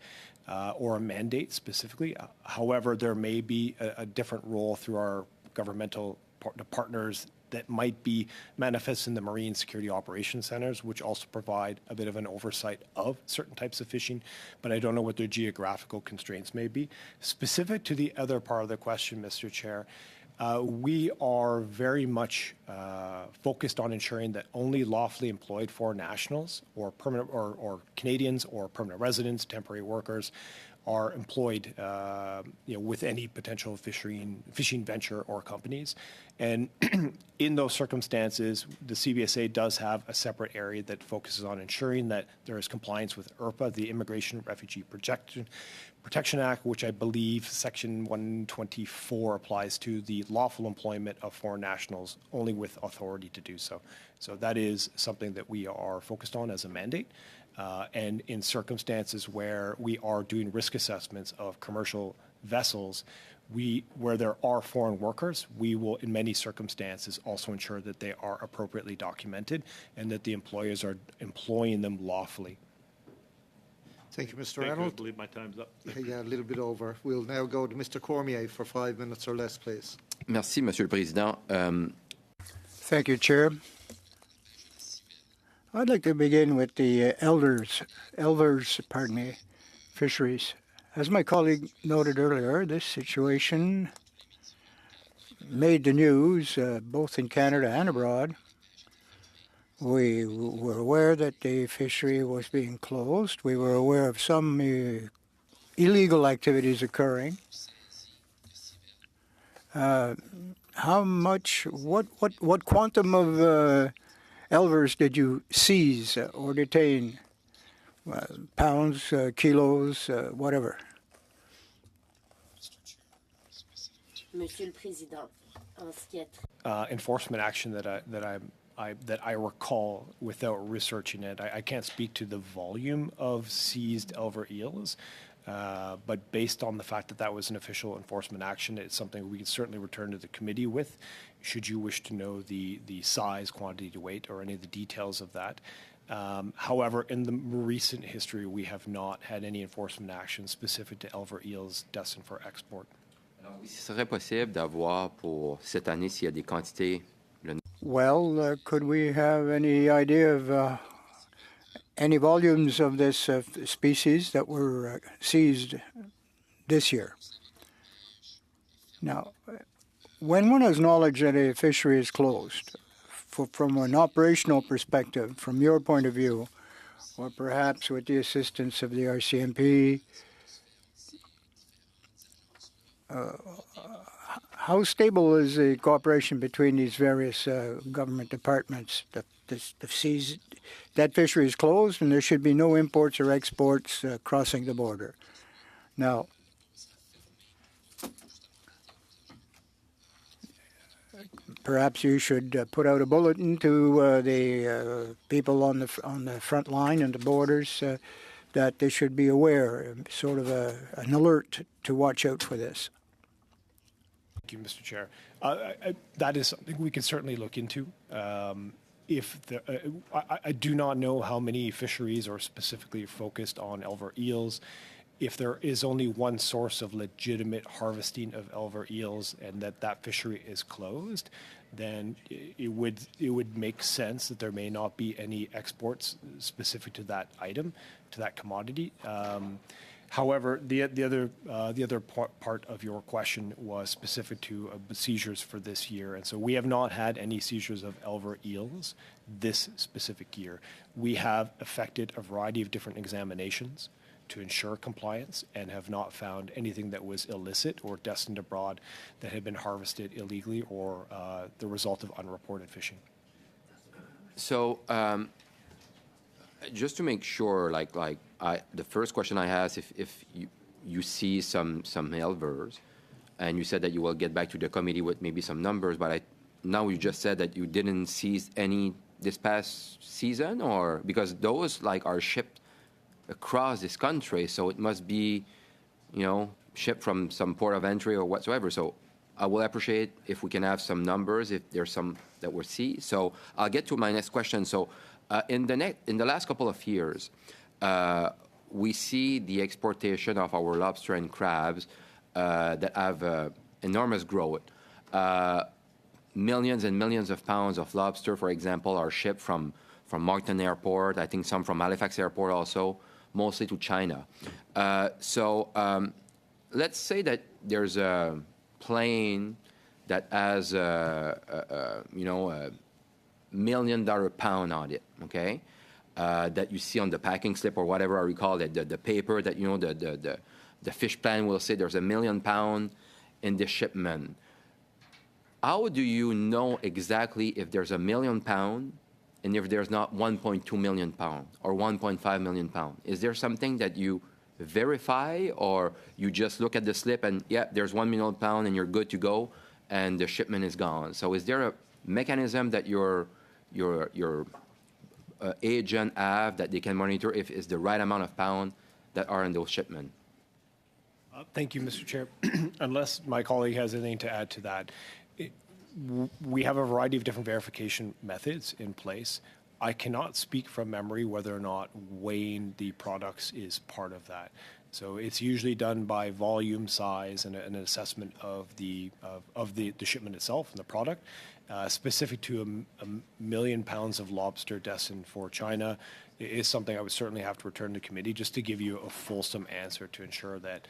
Speaker 2: or a mandate specifically. However, there may be a different role through our governmental partners that might be manifest in the Marine Security Operations Centers, which also provide a bit of an oversight of certain types of fishing, but I don't know what their geographical constraints may be. Specific to the other part of the question, Mr. Chair, we are very much focused on ensuring that only lawfully employed foreign nationals or permanent or Canadians or permanent residents, temporary workers, are employed with any potential fishing venture or companies. And in those circumstances, the CBSA does have a separate area that focuses on ensuring that there is compliance with IRPA, the Immigration Refugee Protection Act, which I believe Section 124 applies to the lawful employment of foreign nationals only with authority to do so. So that is something that we are focused on as a mandate. And in circumstances where we are doing risk assessments of commercial vessels, where there are foreign workers, we will, in many circumstances, also ensure that they are appropriately documented and that the employers are employing them lawfully.
Speaker 1: Thank you, Mr.
Speaker 9: Thank you. I
Speaker 1: Arnold.
Speaker 9: believe my time's up.
Speaker 1: Yeah, a little bit over. We'll now go to Mr. Cormier for 5 minutes or less, please.
Speaker 10: Merci, Monsieur le Président.
Speaker 3: Thank you, Chair. I'd like to begin with the elders, fisheries. As my colleague noted earlier, this situation made the news both in Canada and abroad. We were aware that the fishery was being closed. We were aware of some illegal activities occurring. How much, what quantum of elvers did you seize or detain? Pounds, kilos, whatever.
Speaker 11: Monsieur le Président, en ce qui est
Speaker 2: Enforcement action that I recall without researching it. I can't speak to the volume of seized elver eels, but based on the fact that that was an official enforcement action, it's something we can certainly return to the committee with, should you wish to know the size, quantity to weight, or any of the details of that. However, in the recent history, we have not had any enforcement action specific to elver eels destined for export.
Speaker 10: Alors, oui, ce serait possible d'avoir pour cette année s'il y a des quantités.
Speaker 3: Well, could we have any idea of any volumes of this species that were seized this year? Now, when one has knowledge that a fishery is closed, from an operational perspective, from your point of view, or perhaps with the assistance of the RCMP, how stable is the cooperation between these various government departments? That fishery is closed and there should be no imports or exports crossing the border. Now, perhaps you should put out a bulletin to the people on the front line and the borders that they should be aware, sort of an alert to watch out for this.
Speaker 2: Thank you, Mr. Chair. That is something we can certainly look into. if the, I do not know how many fisheries are specifically focused on Elver eels. If there is only one source of legitimate harvesting of Elver eels and that fishery is closed, then it would make sense that there may not be any exports specific to that item, to that commodity. However, the other part of your question was specific to seizures for this year, and so we have not had any seizures of Elver eels this specific year. We have effected a variety of different examinations to ensure compliance and have not found anything that was illicit or destined abroad that had been harvested illegally or the result of unreported fishing.
Speaker 10: So just to make sure, the first question I asked, if you see some Elvers, and you said that you will get back to the committee with maybe some numbers, but now you just said that you didn't seize any this past season, or because those are shipped across this country, so it must be, shipped from some port of entry or whatsoever. So I will appreciate if we can have some numbers, if there's some that we'll see. So I'll get to my next question. So in the last couple of years, we see the exportation of our lobster and crabs that have enormous growth. Millions and millions of pounds of lobster, for example, are shipped from Moncton Airport. I think some from Halifax Airport also, mostly to China. Let's say that there's a plane that has $1 million pound on it, okay? That you see on the packing slip or whatever I recall it, the paper that, the fish plan will say there's $1 million in the shipment. How do you know exactly if there's $1 million and if there's not 1.2 million pound or 1.5 million pound? Is there something that you verify, or you just look at the slip and, yeah, there's 1 million pound and you're good to go and the shipment is gone? So is there a mechanism that your agent have that they can monitor if it's the right amount of pound that are in those shipments?
Speaker 2: Thank you, Mr. Chair. Unless my colleague has anything to add to that, we have a variety of different verification methods in place. I cannot speak from memory whether or not weighing the products is part of that. So it's usually done by volume, size, and an assessment of the shipment itself and the product. Specific to a million pounds of lobster destined for China is something I would certainly have to return to committee just to give you a fulsome answer to ensure that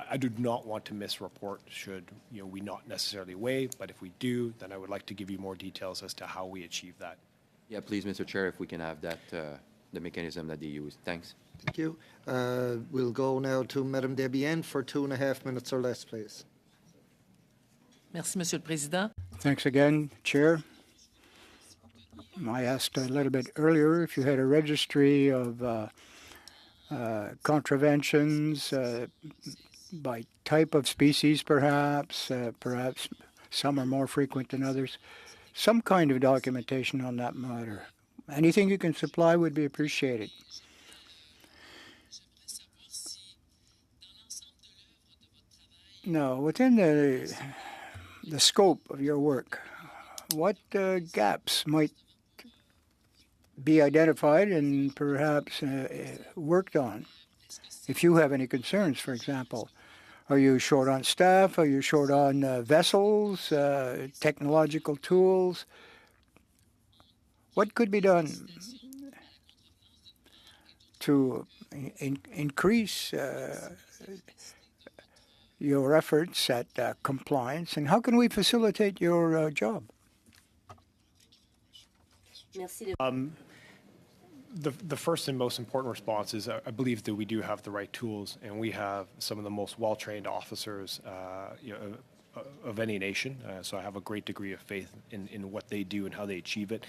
Speaker 2: I do not want to misreport should we not necessarily weigh, but if we do, then I would like to give you more details as to how we achieve that.
Speaker 10: Yeah, please, Mr. Chair, if we can have that, the mechanism that they use. Thanks.
Speaker 1: Thank you. We'll go now to Madame Debienne for 2.5 minutes or less, please.
Speaker 7: Merci, Monsieur le Président.
Speaker 3: Thanks again, Chair. I asked a little bit earlier if you had a registry of contraventions by type of species, perhaps some are more frequent than others. Some kind of documentation on that matter. Anything you can supply would be appreciated. Now, within the scope of your work, what gaps might be identified and perhaps worked on? If you have any concerns, for example, are you short on staff? Are you short on vessels, technological tools? What could be done to increase your efforts at compliance, and how can we facilitate your job?
Speaker 11: Merci.
Speaker 2: The first and most important response is I believe that we do have the right tools, and we have some of the most well-trained officers of any nation. So I have a great degree of faith in what they do and how they achieve it.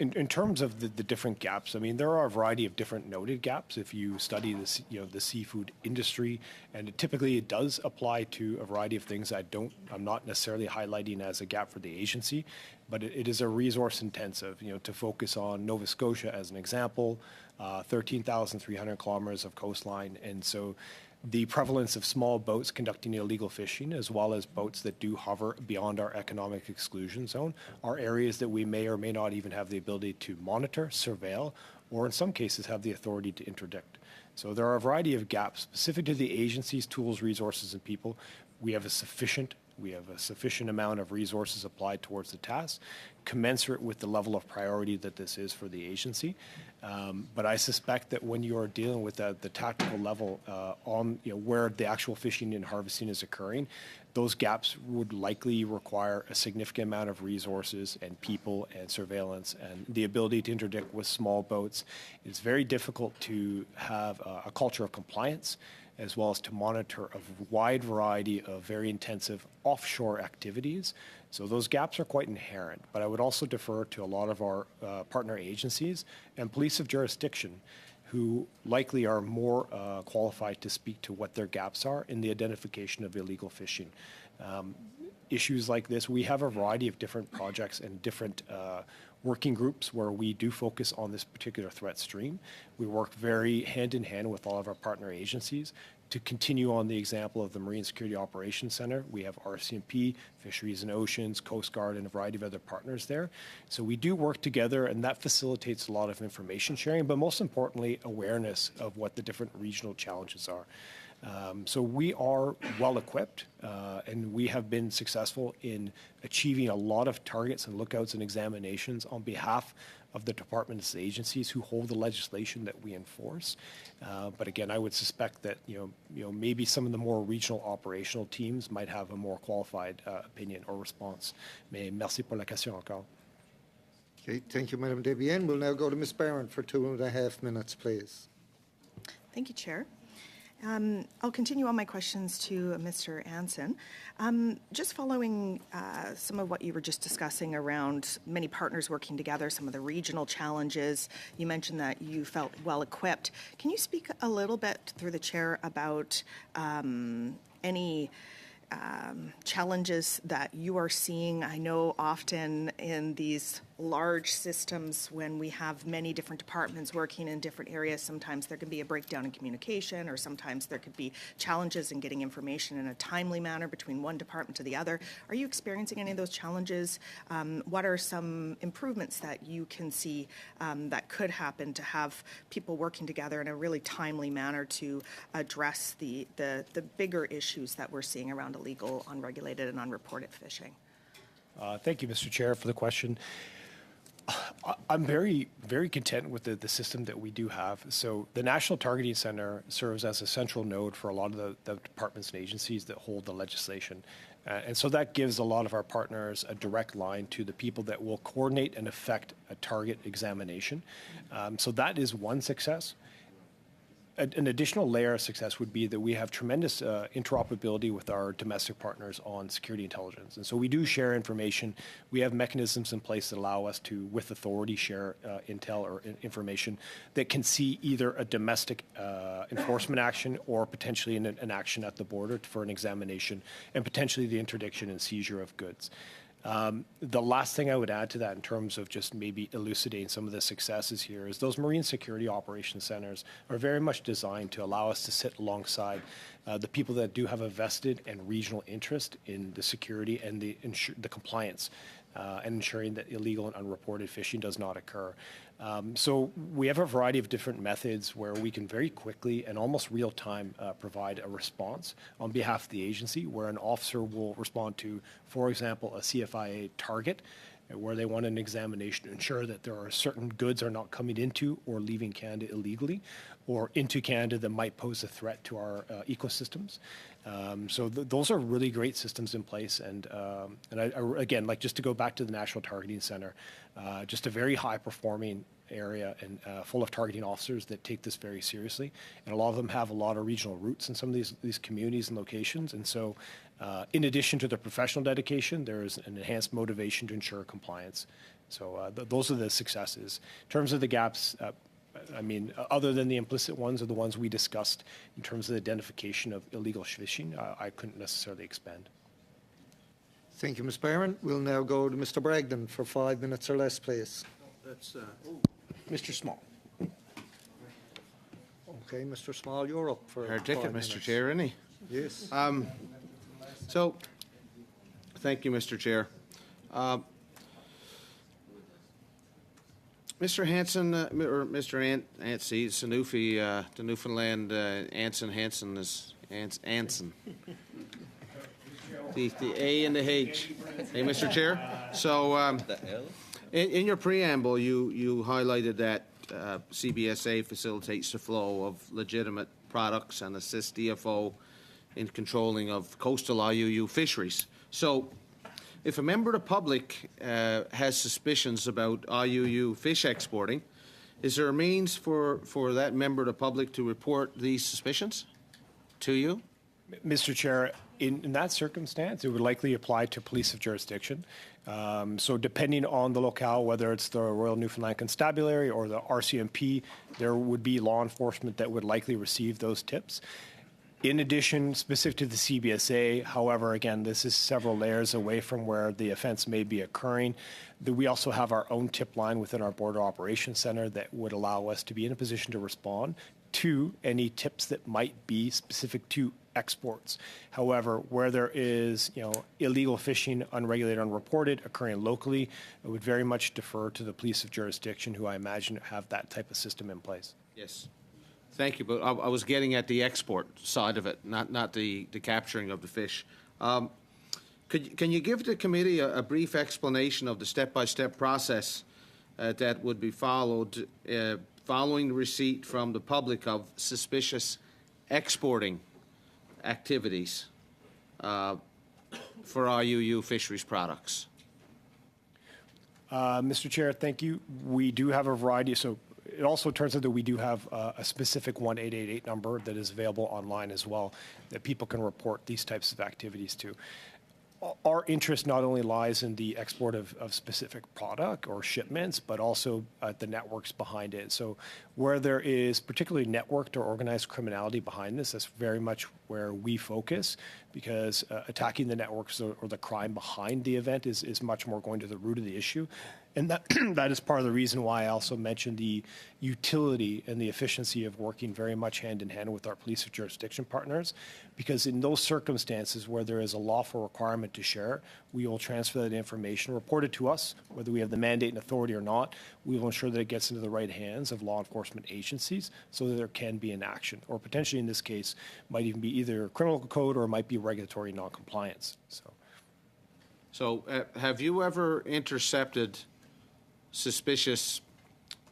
Speaker 2: In terms of the different gaps, I mean, there are a variety of different noted gaps if you study this, the seafood industry, and it does apply to a variety of things. I'm not necessarily highlighting as a gap for the agency, but it is a resource intensive, to focus on Nova Scotia as an example, 13,300 kilometers of coastline. And so the prevalence of small boats conducting illegal fishing, as well as boats that do hover beyond our economic exclusion zone, are areas that we may or may not even have the ability to monitor, surveil, or in some cases have the authority to interdict. So there are a variety of gaps specific to the agency's tools, resources, and people. We have a sufficient amount of resources applied towards the task, commensurate with the level of priority that this is for the agency. But I suspect that when you are dealing with the tactical level on where the actual fishing and harvesting is occurring, those gaps would likely require a significant amount of resources and people and surveillance, and the ability to interdict with small boats. It's very difficult to have a culture of compliance, as well as to monitor a wide variety of very intensive offshore activities. So those gaps are quite inherent. But I would also defer to a lot of our partner agencies and police of jurisdiction, who likely are more qualified to speak to what their gaps are in the identification of illegal fishing. Issues like this, we have a variety of different projects and different working groups where we do focus on this particular threat stream. We work very hand in hand with all of our partner agencies. To continue on the example of the Marine Security Operations Center, we have RCMP, Fisheries and Oceans, Coast Guard, and a variety of other partners there. So we do work together, and that facilitates a lot of information sharing, but most importantly, awareness of what the different regional challenges are. So we are well equipped, and we have been successful in achieving a lot of targets and lookouts and examinations on behalf of the departments and agencies who hold the legislation that we enforce. But again, I would suspect that maybe some of the more regional operational teams might have a more qualified opinion or response. Mais merci pour la question encore.
Speaker 1: Okay, thank you, Madam Debienne. We'll now go to Ms. Barron for 2.5 minutes, please.
Speaker 8: Thank you, Chair. I'll continue on my questions to Mr. Anson. Just following some of what you were just discussing around many partners working together, some of the regional challenges, you mentioned that you felt well equipped. Can you speak a little bit through the chair about any challenges that you are seeing? I know often in these large systems, when we have many different departments working in different areas, sometimes there can be a breakdown in communication, or sometimes there could be challenges in getting information in a timely manner between one department to the other. Are you experiencing any of those challenges? What are some improvements that you can see that could happen to have people working together in a really timely manner to address the bigger issues that we're seeing around illegal, unregulated, and unreported fishing?
Speaker 2: Thank you, Mr. Chair, for the question. I'm very, very content with the system that we do have. So the National Targeting Center serves as a central node for a lot of the departments and agencies that hold the legislation. And so that gives a lot of our partners a direct line to the people that will coordinate and effect a target examination. So that is one success. An additional layer of success would be that we have tremendous interoperability with our domestic partners on security intelligence. And so we do share information. We have mechanisms in place that allow us to, with authority, share intel or information that can see either a domestic enforcement action or potentially an action at the border for an examination, and potentially the interdiction and seizure of goods. The last thing I would add to that, in terms of just maybe elucidating some of the successes here, is those Marine Security Operations Centers are very much designed to allow us to sit alongside the people that do have a vested and regional interest in the security and the compliance and ensuring that illegal and unreported fishing does not occur. So we have a variety of different methods where we can very quickly and almost real time provide a response on behalf of the agency, where an officer will respond to, for example, a CFIA target, where they want an examination to ensure that there are certain goods are not coming into or leaving Canada illegally, or into Canada that might pose a threat to our ecosystems. So those are really great systems in place. And again, like, just to go back to the National Targeting Center, just a very high performing area and full of targeting officers that take this very seriously. And a lot of them have a lot of regional roots in some of these communities and locations. And so in addition to their professional dedication, there is an enhanced motivation to ensure compliance. So those are the successes. In terms of the gaps, I mean, other than the implicit ones, are the ones we discussed in terms of the identification of illegal fishing, I couldn't necessarily expand.
Speaker 1: Thank you, Ms. Barron. We'll now go to Mr. Bragdon for 5 minutes or less, please.
Speaker 4: That's
Speaker 1: Mr. Small. Okay, Mr. Small, you're up for
Speaker 4: Hard ticket,
Speaker 1: 5
Speaker 4: Mr.
Speaker 1: minutes.
Speaker 4: Chair, isn't he?
Speaker 1: Yes.
Speaker 4: So, thank you, Mr. Chair. Mr. Hanson, or Mr. Anstey, Sanufi, the Newfoundland, Hanson is Anson. The A and the H. Hey, Mr. Chair. So, in your preamble, you highlighted that CBSA facilitates the flow of legitimate products and assists DFO in controlling of coastal IUU fisheries. So, if a member of the public has suspicions about IUU fish exporting, is there a means for that member of the public to report these suspicions to you?
Speaker 2: Mr. Chair, in that circumstance, it would likely apply to police of jurisdiction. So depending on the locale, whether it's the Royal Newfoundland Constabulary or the RCMP, there would be law enforcement that would likely receive those tips. In addition, specific to the CBSA, however, again, this is several layers away from where the offense may be occurring. We also have our own tip line within our Border Operations Center that would allow us to be in a position to respond to any tips that might be specific to exports. However, where there is, illegal fishing, unregulated, unreported, occurring locally, it would very much defer to the police of jurisdiction, who I imagine have that type of system in place.
Speaker 4: Yes. Thank you, but I was getting at the export side of it, not the capturing of the fish. Can you give the committee a brief explanation of the step-by-step process that would be followed following the receipt from the public of suspicious exporting activities for IUU fisheries products?
Speaker 2: Mr. Chair, thank you. We do have a variety. So it also turns out that we do have a specific 1-888 number that is available online as well that people can report these types of activities to. Our interest not only lies in the export of specific product or shipments, but also the networks behind it. So where there is particularly networked or organized criminality behind this, that's very much where we focus, because attacking the networks or the crime behind the event is much more going to the root of the issue. And that is part of the reason why I also mentioned the utility and the efficiency of working very much hand in hand with our police of jurisdiction partners, because in those circumstances where there is a lawful requirement to share, we will transfer that information, report it to us, whether we have the mandate and authority or not. We will ensure that it gets into the right hands of law enforcement agencies so that there can be an action, or potentially in this case, might even be either criminal code or it might be regulatory noncompliance.
Speaker 4: So have you ever intercepted suspicious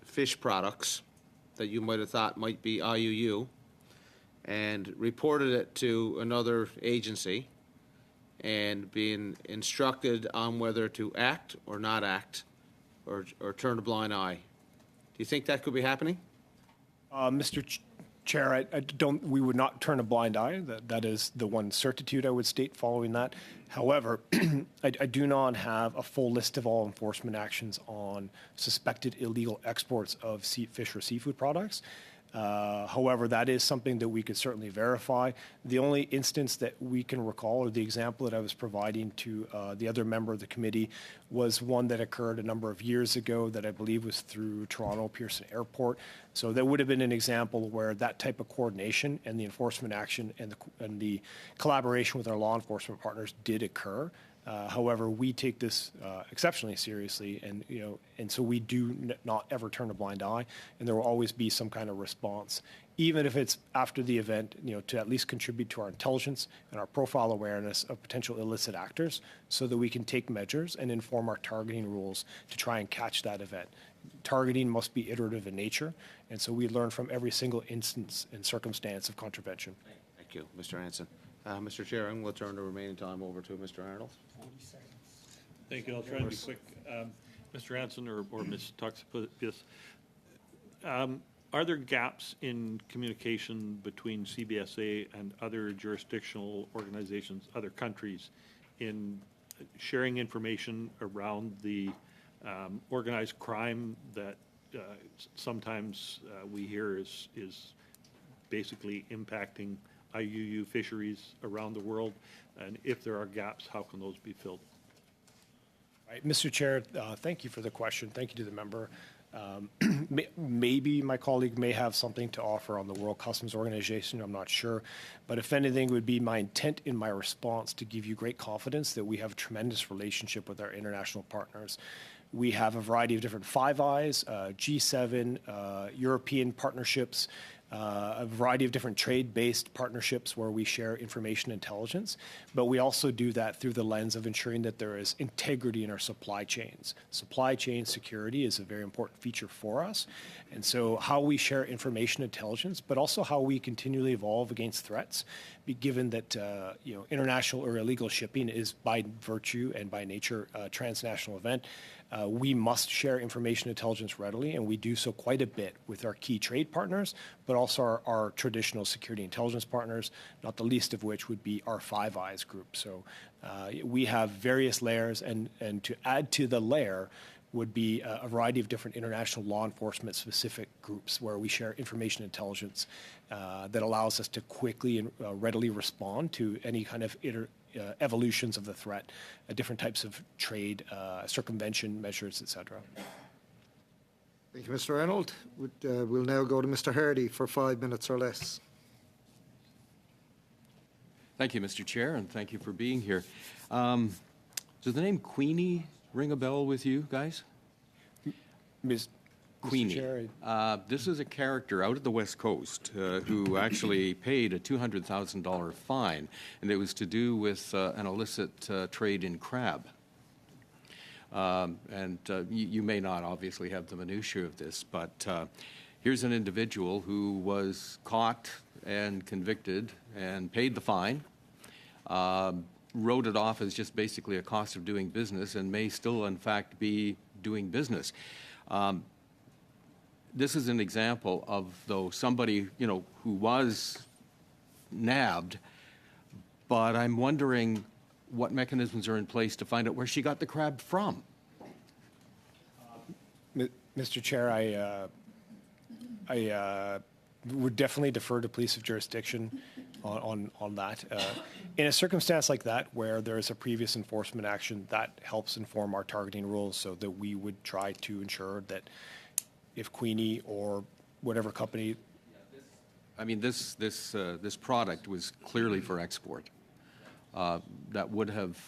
Speaker 4: fish products that you might have thought might be IUU and reported it to another agency and been instructed on whether to act or not act or turn a blind eye? Do you think that could be happening?
Speaker 2: Mr. Chair, I don't. We would not turn a blind eye. That is the one certitude I would state following that. However, I do not have a full list of all enforcement actions on suspected illegal exports of fish or seafood products. However, that is something that we could certainly verify. The only instance that we can recall, or the example that I was providing to the other member of the committee, was one that occurred a number of years ago that I believe was through Toronto Pearson Airport. So that would have been an example where that type of coordination and the enforcement action and the collaboration with our law enforcement partners did occur. However, we take this exceptionally seriously, and so we do not ever turn a blind eye, and there will always be some kind of response, even if it's after the event, to at least contribute to our intelligence and our profile awareness of potential illicit actors, so that we can take measures and inform our targeting rules to try and catch that event. Targeting must be iterative in nature, and so we learn from every single instance and circumstance of contravention.
Speaker 4: Thank you, Mr. Hanson. Mr. Chair, I'm going to turn the remaining time over to Mr. Arnold.
Speaker 9: Thank you. I'll try to be quick. Mr. Hanson or Ms. Toxopoulos, are there gaps in communication between CBSA and other jurisdictional organizations, other countries, in sharing information around the organized crime that sometimes we hear is basically impacting IUU fisheries around the world? And if there are gaps, how can those be filled?
Speaker 2: Right. Mr. Chair, thank you for the question. Thank you to the member. Maybe my colleague may have something to offer on the World Customs Organization, I'm not sure. But if anything, it would be my intent in my response to give you great confidence that we have a tremendous relationship with our international partners. We have a variety of different Five Eyes, G7, European partnerships, a variety of different trade-based partnerships where we share information intelligence, but we also do that through the lens of ensuring that there is integrity in our supply chains. Supply chain security is a very important feature for us, and so how we share information intelligence, but also how we continually evolve against threats, given that international or illegal shipping is by virtue and by nature a transnational event. We must share information intelligence readily, and we do so quite a bit with our key trade partners, but also our traditional security intelligence partners, not the least of which would be our Five Eyes group. So we have various layers, and to add to the layer would be a variety of different international law enforcement specific groups where we share information intelligence that allows us to quickly and readily respond to any kind of evolutions of the threat, different types of trade, circumvention measures, et cetera.
Speaker 1: Thank you, Mr. Reynolds. We'll now go to Mr. Hardy for 5 minutes or less.
Speaker 12: Thank you, Mr. Chair, and thank you for being here. Does the name Queenie ring a bell with you guys?
Speaker 2: Ms.
Speaker 12: Queenie.
Speaker 2: Chair,
Speaker 12: this is a character out at the West Coast who actually paid a $200,000 fine, and it was to do with an illicit trade in crab. You may not obviously have the minutiae of this, but here's an individual who was caught and convicted and paid the fine, wrote it off as just basically a cost of doing business, and may still, in fact, be doing business. This is an example of, though, somebody, who was nabbed, but I'm wondering what mechanisms are in place to find out where she got the crab from.
Speaker 2: Mr. Chair, I would definitely defer to police of jurisdiction on that. In a circumstance like that, where there is a previous enforcement action, that helps inform our targeting rules, so that we would try to ensure that if Queenie or whatever company.
Speaker 12: I mean, this product was clearly for export. That would have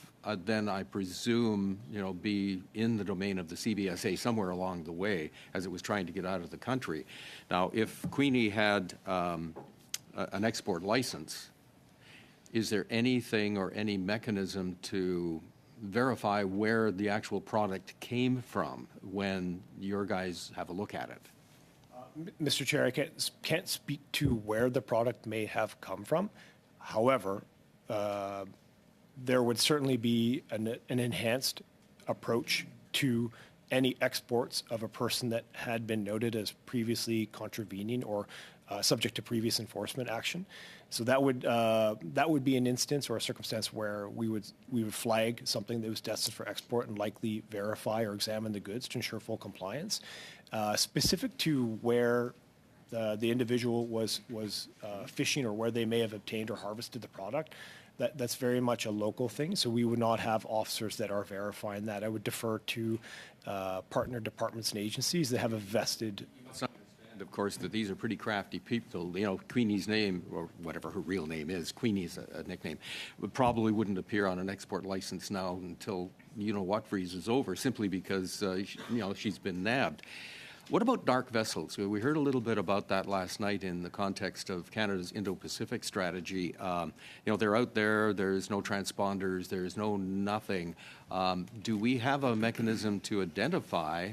Speaker 12: then, I presume, be in the domain of the CBSA somewhere along the way as it was trying to get out of the country. Now, if Queenie had an export license, is there anything or any mechanism to verify where the actual product came from when your guys have a look at it?
Speaker 2: Mr. Chair, I can't speak to where the product may have come from. However, there would certainly be an enhanced approach to any exports of a person that had been noted as previously contravening or subject to previous enforcement action. So that would be an instance or a circumstance where we would flag something that was destined for export and likely verify or examine the goods to ensure full compliance. Specific to where the individual was fishing or where they may have obtained or harvested the product, that's very much a local thing. So we would not have officers that are verifying that. I would defer to partner departments and agencies that have a vested.
Speaker 12: Of course, that these are pretty crafty people. Queenie's name, or whatever her real name is, Queenie's a nickname, probably wouldn't appear on an export license now until what freezes over, simply because she's been nabbed. What about dark vessels? We heard a little bit about that last night in the context of Canada's Indo-Pacific strategy. They're out there. There's no transponders. There's no nothing. Do we have a mechanism to identify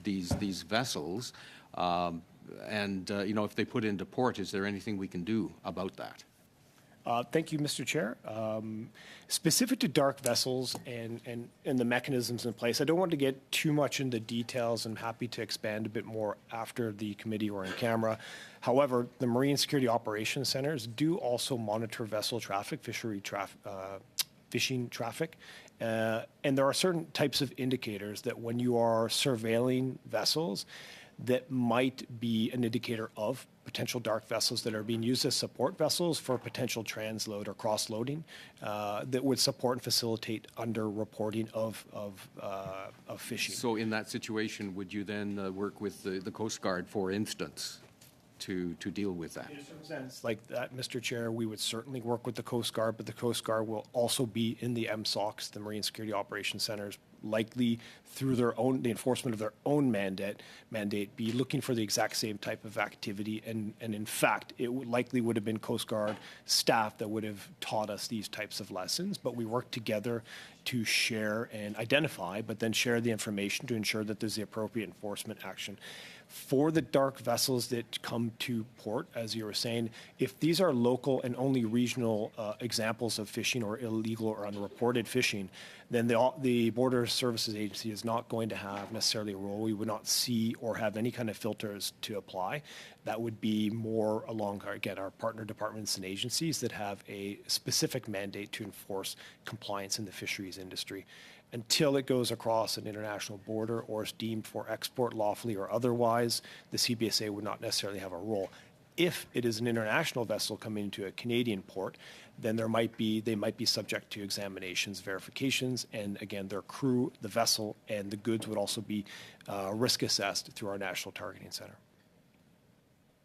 Speaker 12: these vessels? If they put into port, is there anything we can do about that?
Speaker 2: Thank you, Mr. Chair. Specific to dark vessels and the mechanisms in place, I don't want to get too much into details. I'm happy to expand a bit more after the committee or in camera. However, the Marine Security Operations Centers do also monitor vessel traffic, fishing traffic. And there are certain types of indicators that when you are surveilling vessels, that might be an indicator of potential dark vessels that are being used as support vessels for potential transload or cross-loading that would support and facilitate under-reporting of fishing.
Speaker 12: So in that situation, would you then work with the Coast Guard, for instance, to deal with that?
Speaker 2: In some sense like that, Mr. Chair, we would certainly work with the Coast Guard, but the Coast Guard will also be in the MSOCs, the Marine Security Operations Centers, likely through the enforcement of their own mandate, be looking for the exact same type of activity. And in fact, it likely would have been Coast Guard staff that would have taught us these types of lessons. But we work together to share and identify, but then share the information to ensure that there's the appropriate enforcement action. For the dark vessels that come to port, as you were saying, if these are local and only regional examples of fishing or illegal or unreported fishing, then the Border Services Agency is not going to have necessarily a role. We would not see or have any kind of filters to apply. That would be more along, again, our partner departments and agencies that have a specific mandate to enforce compliance in the fisheries industry. Until it goes across an international border or is deemed for export lawfully or otherwise, the CBSA would not necessarily have a role. If it is an international vessel coming into a Canadian port, then they might be subject to examinations, verifications, and again, their crew, the vessel, and the goods would also be risk assessed through our National Targeting Center.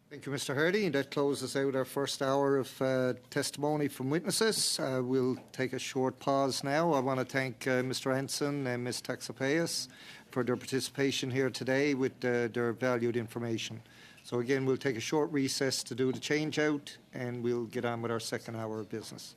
Speaker 1: Thank you, Mr. Hardy. And that closes out our first hour of testimony from witnesses. We'll take a short pause now. I want to thank Mr. Ensign and Ms. Taxopeus for their participation here today with their valued information. So again, we'll take a short recess to do the change out, and we'll get on with our second hour of business.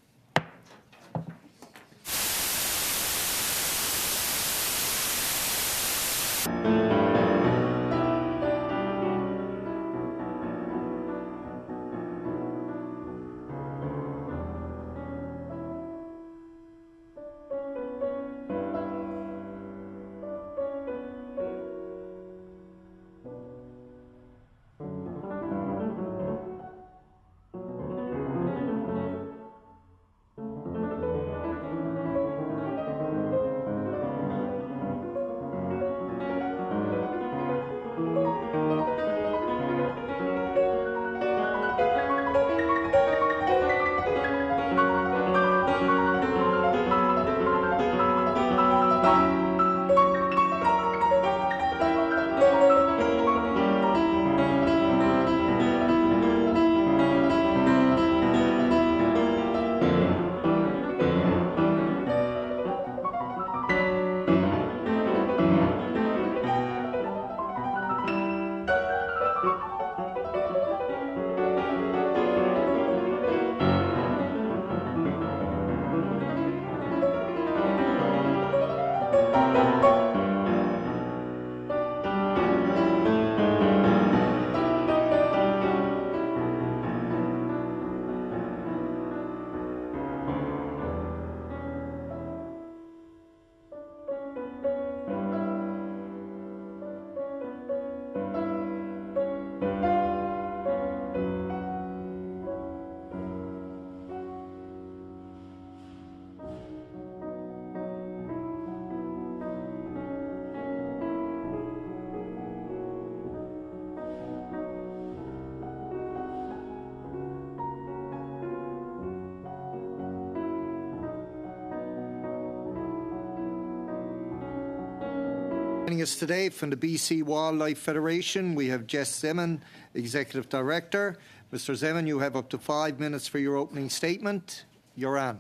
Speaker 1: Joining us today from the BC Wildlife Federation, we have Jess Zeman, Executive Director. Mr. Zeman, you have up to 5 minutes for your opening statement. You're on.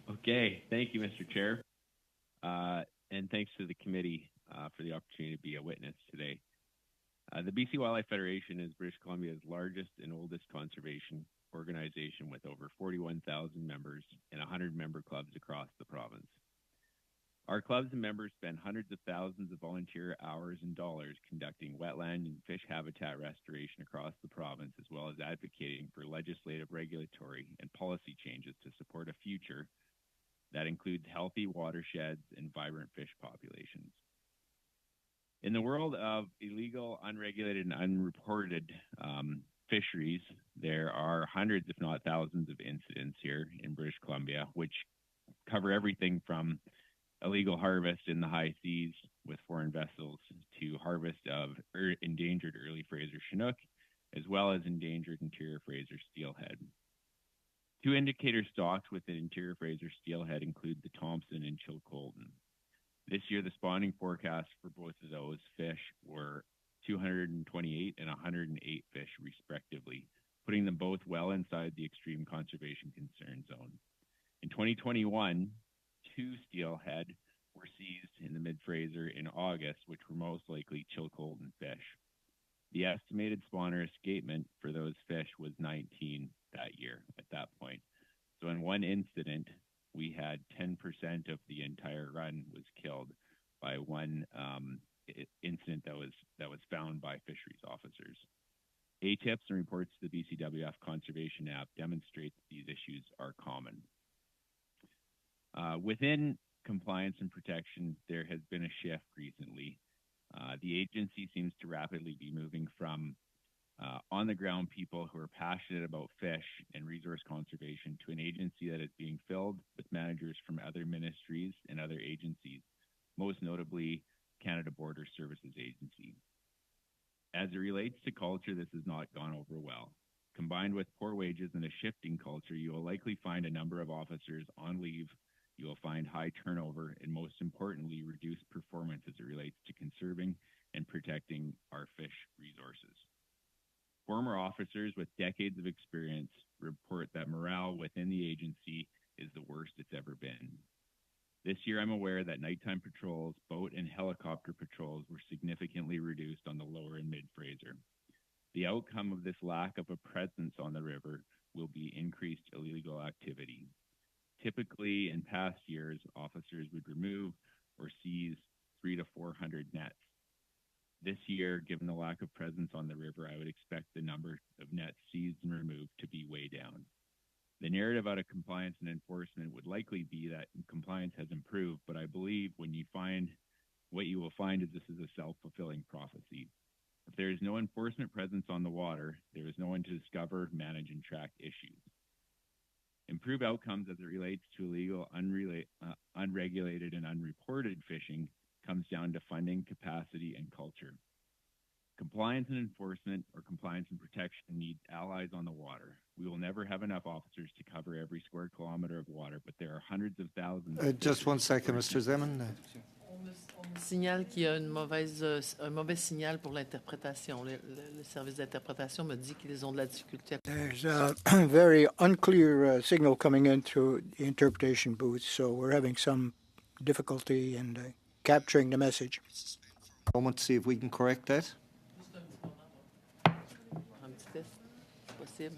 Speaker 13: Okay, thank you, Mr. Chair, and thanks to the committee for the opportunity to be a witness today. The BC Wildlife Federation is British Columbia's largest and oldest conservation organization with over 41,000 members and 100 member clubs across the province. Our clubs and members spend hundreds of thousands of volunteer hours and dollars conducting wetland and fish habitat restoration across the province, as well as advocating for legislative, regulatory, and policy changes to support a future that includes healthy watersheds and vibrant fish populations. In the world of illegal, unregulated, and unreported fisheries, there are hundreds, if not thousands, of incidents here in British Columbia, which cover everything from illegal harvest in the high seas with foreign foreign vessels to harvest of endangered early Fraser Chinook, as well as endangered interior Fraser steelhead. Two indicator stocks within interior Fraser steelhead include the Thompson and Chilcoltin. This year, the spawning forecasts for both of those fish were 228 and 108 fish, respectively, putting them both well inside the extreme conservation concern zone. In 2021, two steelhead were seized in the mid-Fraser in August, which were most likely Chilcoltin fish. The estimated spawner escapement for those fish was 19 that year at that point. So in one incident, we had 10% of the entire run was killed by one incident that was found by fisheries officers. ATIPs and reports to the BCWF Conservation app demonstrate that these issues are common. Within compliance and protection, there has been a shift recently. The agency seems to rapidly be moving from on-the-ground people who are passionate about fish and resource conservation to an agency that is being filled with managers from other ministries and other agencies, most notably Canada Border Services Agency. As it relates to culture, this has not gone over well. Combined with poor wages and a shifting culture, you will likely find a number of officers on leave. You will find high turnover and, most importantly, reduced performance as it relates to conserving and protecting our fish resources. Former officers with decades of experience report that morale within the agency is the worst it's ever been. This year, I'm aware that nighttime patrols, boat and helicopter patrols were significantly reduced on the lower and mid-Fraser. The outcome of this lack of a presence on the river will be increased illegal activity. Typically, in past years, officers would remove or seize 300 to 400 nets. This year, given the lack of presence on the river, I would expect the number of nets seized and removed to be way down. The narrative out of compliance and enforcement would likely be that compliance has improved, but I believe what you will find is this is a self-fulfilling prophecy. If there is no enforcement presence on the water, there is no one to discover, manage, and track issues. Improve outcomes as it relates to illegal, unregulated, and unreported fishing comes down to funding, capacity, and culture. Compliance and enforcement, or compliance and protection, needs allies on the water. We will never have enough officers to cover every square kilometer of water, but there are hundreds of thousands.
Speaker 1: Just 1 second, Mr. Zeman.
Speaker 7: On me signale qu'il y a un mauvais signal pour l'interprétation. Le service d'interprétation me dit qu'ils ont de la difficulté.
Speaker 3: There's a very unclear signal coming in through the interpretation booth, so we're having some difficulty in capturing the message.
Speaker 1: A moment to see if we can correct that.
Speaker 7: Un petit test, possible.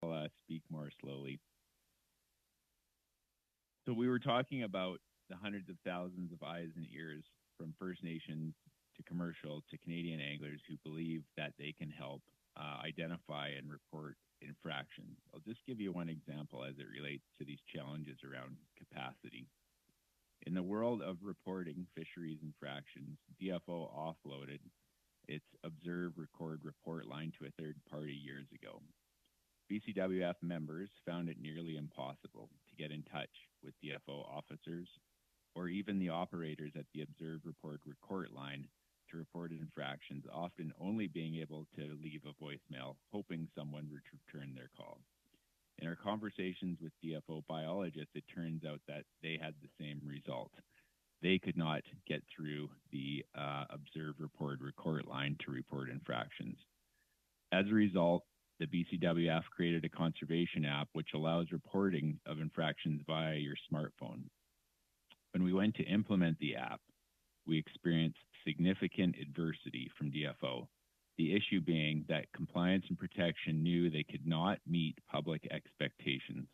Speaker 13: I'll speak more slowly. So we were talking about the hundreds of thousands of eyes and ears from First Nations to commercial to Canadian anglers who believe that they can help identify and report infractions. I'll just give you one example as it relates to these challenges around capacity. In the world of reporting fisheries infractions, DFO offloaded its observe, record, report line to a third party years ago. BCWF members found it nearly impossible to get in touch with DFO officers or even the operators at the observe, report, record line to report infractions, often only being able to leave a voicemail, hoping someone would return their call. In our conversations with DFO biologists, it turns out that they had the same result. They could not get through the observe, report, record line to report infractions. As a result, the BCWF created a conservation app which allows reporting of infractions via your smartphone. When we went to implement the app, we experienced significant adversity from DFO. The issue being that compliance and protection knew they could not meet public expectations.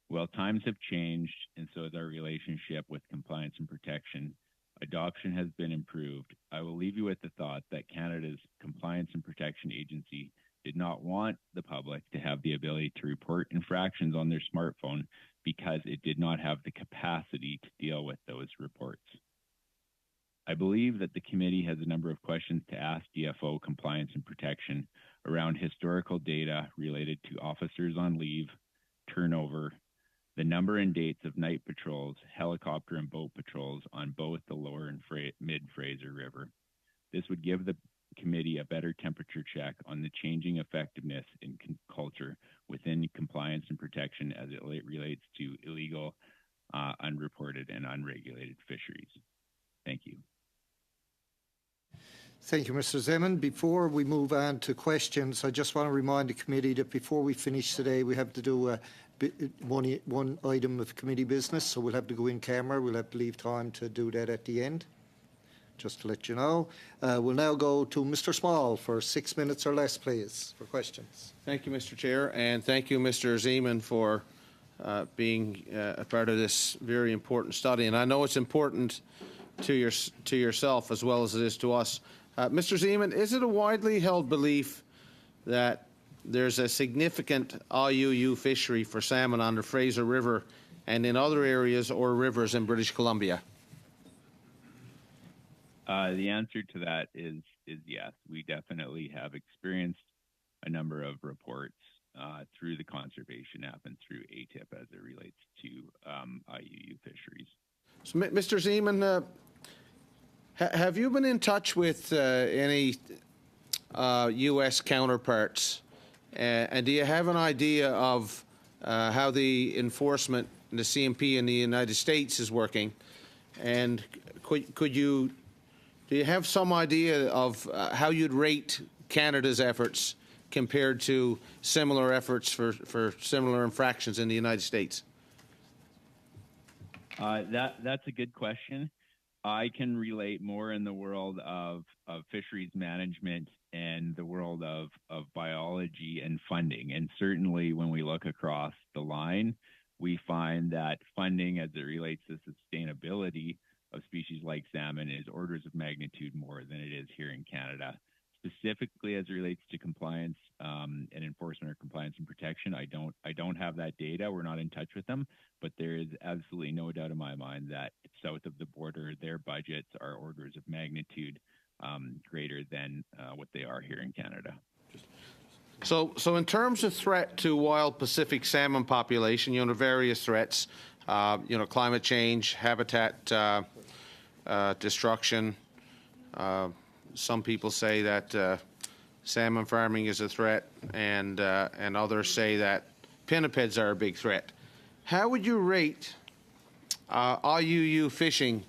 Speaker 13: Well, times have changed, and so has our relationship with compliance and protection. Adoption has been improved. I will leave you with the thought that Canada's Compliance and Protection Agency did not want the public to have the ability to report infractions on their smartphone because it did not have the capacity to deal with those reports. I believe that the committee has a number of questions to ask DFO Compliance and Protection around historical data related to officers on leave, turnover, the number and dates of night patrols, helicopter and boat patrols on both the lower and mid-Fraser River. This would give the committee a better temperature check on the changing effectiveness in culture within compliance and protection as it relates to illegal, unreported, and unregulated fisheries. Thank you.
Speaker 1: Thank you, Mr. Zeman. Before we move on to questions, I just want to remind the committee that before we finish today, we have to do one item of committee business, so we'll have to go in camera. We'll have to leave time to do that at the end, just to let you know. We'll now go to Mr. Small for 6 minutes or less, please, for questions.
Speaker 4: Thank you, Mr. Chair, and thank you, Mr. Zeman, for being a part of this very important study. And I know it's important to yourself as well as it is to us. Mr. Zeman, is it a widely held belief that there's a significant IUU fishery for salmon on the Fraser River and in other areas or rivers in British Columbia?
Speaker 13: The answer to that is yes. We definitely have experienced a number of reports through the conservation app and through ATIP as it relates to IUU fisheries.
Speaker 4: So, Mr. Zeman, have you been in touch with any U.S. counterparts? And do you have an idea of how the enforcement, the CMP in the United States is working? And do you have some idea of how you'd rate Canada's efforts compared to similar efforts for similar infractions in the United States?
Speaker 13: That's a good question. I can relate more in the world of fisheries management and the world of biology and funding. And certainly when we look across the line, we find that funding as it relates to sustainability of species like salmon is orders of magnitude more than it is here in Canada. Specifically as it relates to compliance and enforcement or compliance and protection, I don't have that data. We're not in touch with them, but there is absolutely no doubt in my mind that south of the border, their budgets are orders of magnitude greater than what they are here in Canada.
Speaker 4: So in terms of threat to wild Pacific salmon population, the various threats, climate change, habitat destruction. Some people say that salmon farming is a threat, and others say that pinnipeds are a big threat. How would you rate IUU fishing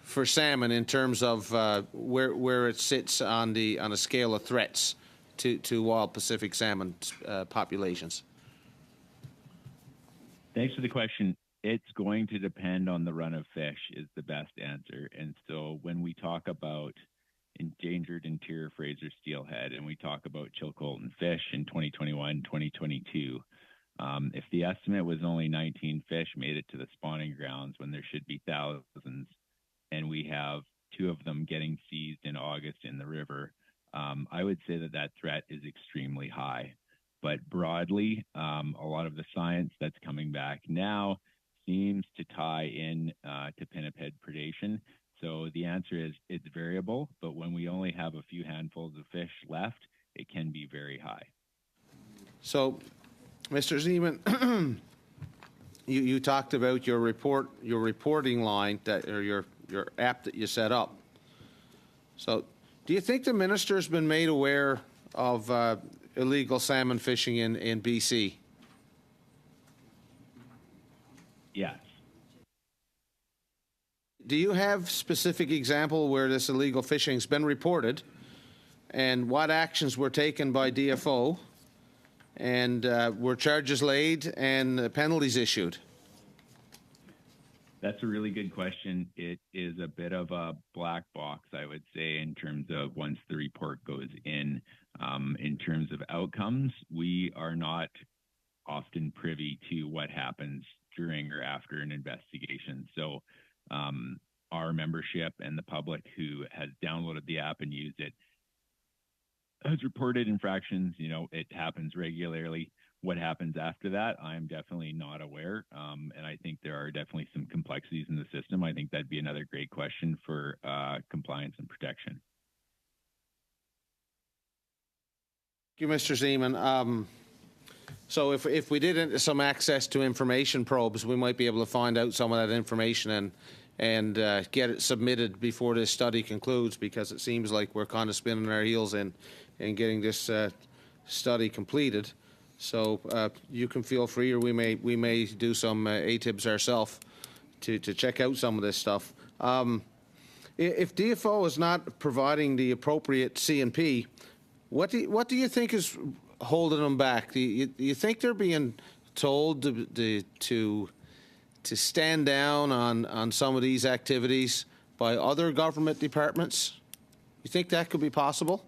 Speaker 4: for salmon in terms of where it sits on a scale of threats to wild Pacific salmon populations?
Speaker 13: Thanks for the question. It's going to depend on the run of fish is the best answer. And so when we talk about endangered interior Fraser steelhead and we talk about Chilcotin fish in 2021, 2022, if the estimate was only 19 fish made it to the spawning grounds when there should be thousands, and we have 2 of them getting seized in August in the river, I would say that threat is extremely high. But broadly, a lot of the science that's coming back now seems to tie in to pinniped predation. So the answer is it's variable, but when we only have a few handfuls of fish left, it can be very high.
Speaker 4: So, Mr. Zeman, you talked about your reporting line or your app that you set up. So, do you think the minister's been made aware of illegal salmon fishing in BC?
Speaker 13: Yes.
Speaker 4: Do you have specific example where this illegal fishing's been reported, and what actions were taken by DFO and were charges laid and penalties issued?
Speaker 14: That's a really good question. It is a bit of a black box, I would say, in terms of once the report goes in. In terms of outcomes, we are not often privy to what happens during or after an investigation. So our membership and the public who has downloaded the app and used it has reported infractions. You know, it happens regularly. What happens after that, I'm definitely not aware. And I think there are definitely some complexities in the system. I think that'd be another great question for compliance and protection.
Speaker 4: Thank you, Mr. Zeman. So if we did some access to information probes, we might be able to find out some of that information and get it submitted before this study concludes, because it seems like we're kind of spinning our heels in getting this study completed. So you can feel free, or we may do some ATIBs ourselves to check out some of this stuff. If DFO is not providing the appropriate C&P, what do you think is holding them back? Do you think they're being told to stand down on some of these activities by other government departments? You think that could be possible?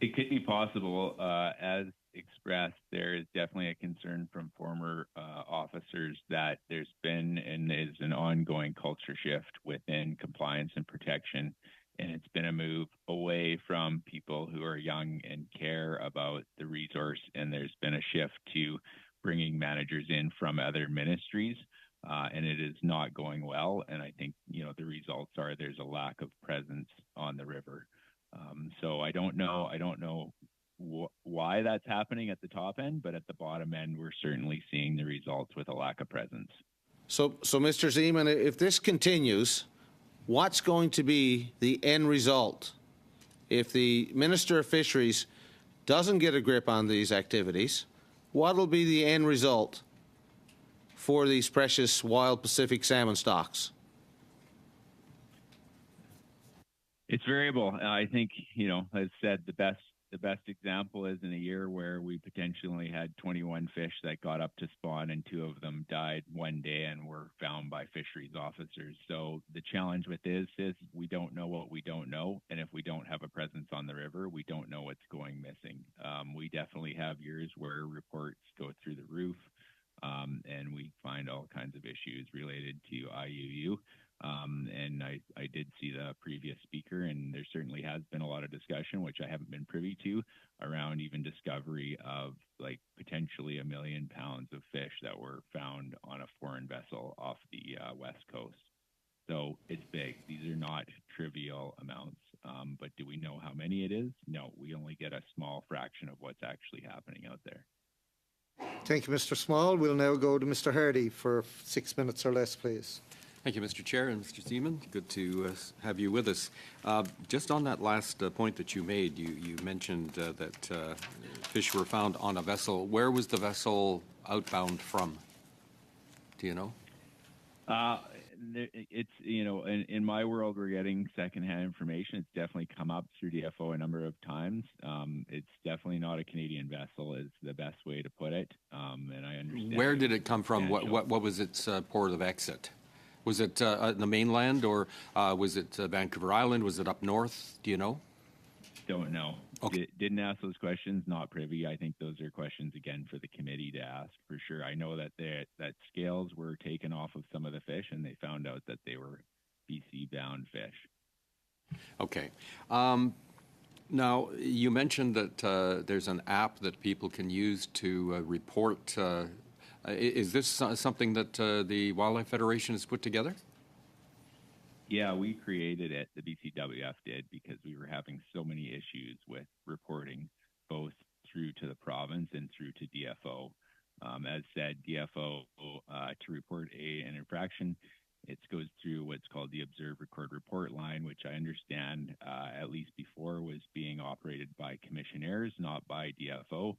Speaker 14: It could be possible. As expressed, there is definitely a concern from former officers that there's been and is an ongoing culture shift within compliance and protection. And it's been a move away from people who are young and care about the resource. And there's been a shift to bringing managers in from other ministries. And it is not going well. And I think, you know, the results are there's a lack of presence on the river. So I don't know why that's happening at the top end, but at the bottom end, we're certainly seeing the results with a lack of presence.
Speaker 4: So Mr. Zeman, if this continues, what's going to be the end result if the Minister of Fisheries doesn't get a grip on these activities? What will be the end result for these precious wild Pacific salmon stocks?
Speaker 14: It's variable. I think, you know, as said, the best example is in a year where we potentially had 21 fish that got up to spawn, and 2 of them died one day and were found by fisheries officers. So the challenge with this is we don't know what we don't know, and if we don't have a presence on the river, we don't know what's going missing. We definitely have years where reports go through the roof, and we find all kinds of issues related to IUU. And I did see the previous speaker, and there certainly has been a lot of discussion, which I haven't been privy to, around even discovery of like potentially 1 million pounds of fish that were found on a foreign vessel off the West Coast. So it's big. These are not trivial amounts. But do we know how many it is? No, we only get a small fraction of what's actually happening out there.
Speaker 1: Thank you, Mr. Small. We'll now go to Mr. Hardy for 6 minutes or less, please.
Speaker 12: Thank you, Mr. Chair and Mr. Zeman. Good to have you with us. Just on that last point that you made, you mentioned that fish were found on a vessel. Where was the vessel outbound from? Do you know?
Speaker 14: It's, you know, in my world, we're getting secondhand information. It's definitely come up through DFO a number of times. It's definitely not a Canadian vessel is the best way to put it. And I understand.
Speaker 12: Where did it come from? What was its port of exit? Was it the mainland, or was it Vancouver Island? Was it up north? Do you know?
Speaker 14: Don't know.
Speaker 12: Okay.
Speaker 14: Didn't ask those questions. Not privy. I think those are questions again for the committee to ask for sure. I know that that scales were taken off of some of the fish, and they found out that they were BC-bound fish.
Speaker 12: Okay. Now, you mentioned that there's an app that people can use to report. Is this something that the Wildlife Federation has put together?
Speaker 14: Yeah, we created it, the BCWF did, because we were having so many issues with reporting, both through to the province and through to DFO. As said, DFO, to report an infraction, it goes through what's called the Observe, Record, Report line, which I understand, at least before, was being operated by commissionaires, not by DFO.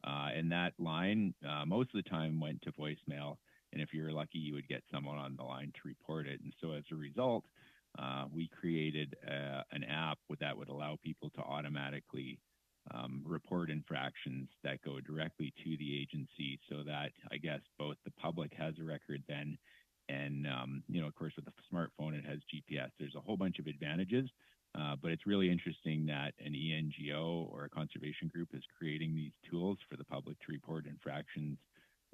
Speaker 14: And that line, most of the time, went to voicemail. And if you were lucky, you would get someone on the line to report it. And so as a result, we created an app that would allow people to automatically report infractions that go directly to the agency, so that I guess both the public has a record then, and of course with the smartphone it has GPS. There's a whole bunch of advantages, but it's really interesting that an ENGO or a conservation group is creating these tools for the public to report infractions.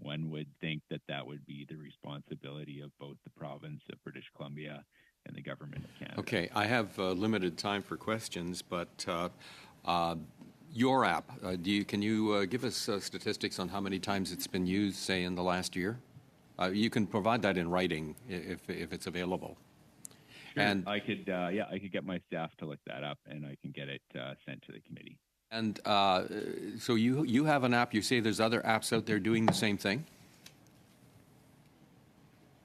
Speaker 14: One would think that that would be the responsibility of both the province of British Columbia and the government of Canada.
Speaker 12: Okay, I have limited time for questions, but your app, can you give us statistics on how many times it's been used, say, in the last year? You can provide that in writing if it's available.
Speaker 14: Sure.
Speaker 12: And
Speaker 14: I could get my staff to look that up, and I can get it sent to the committee.
Speaker 12: And so you have an app. You say there's other apps out there doing the same thing?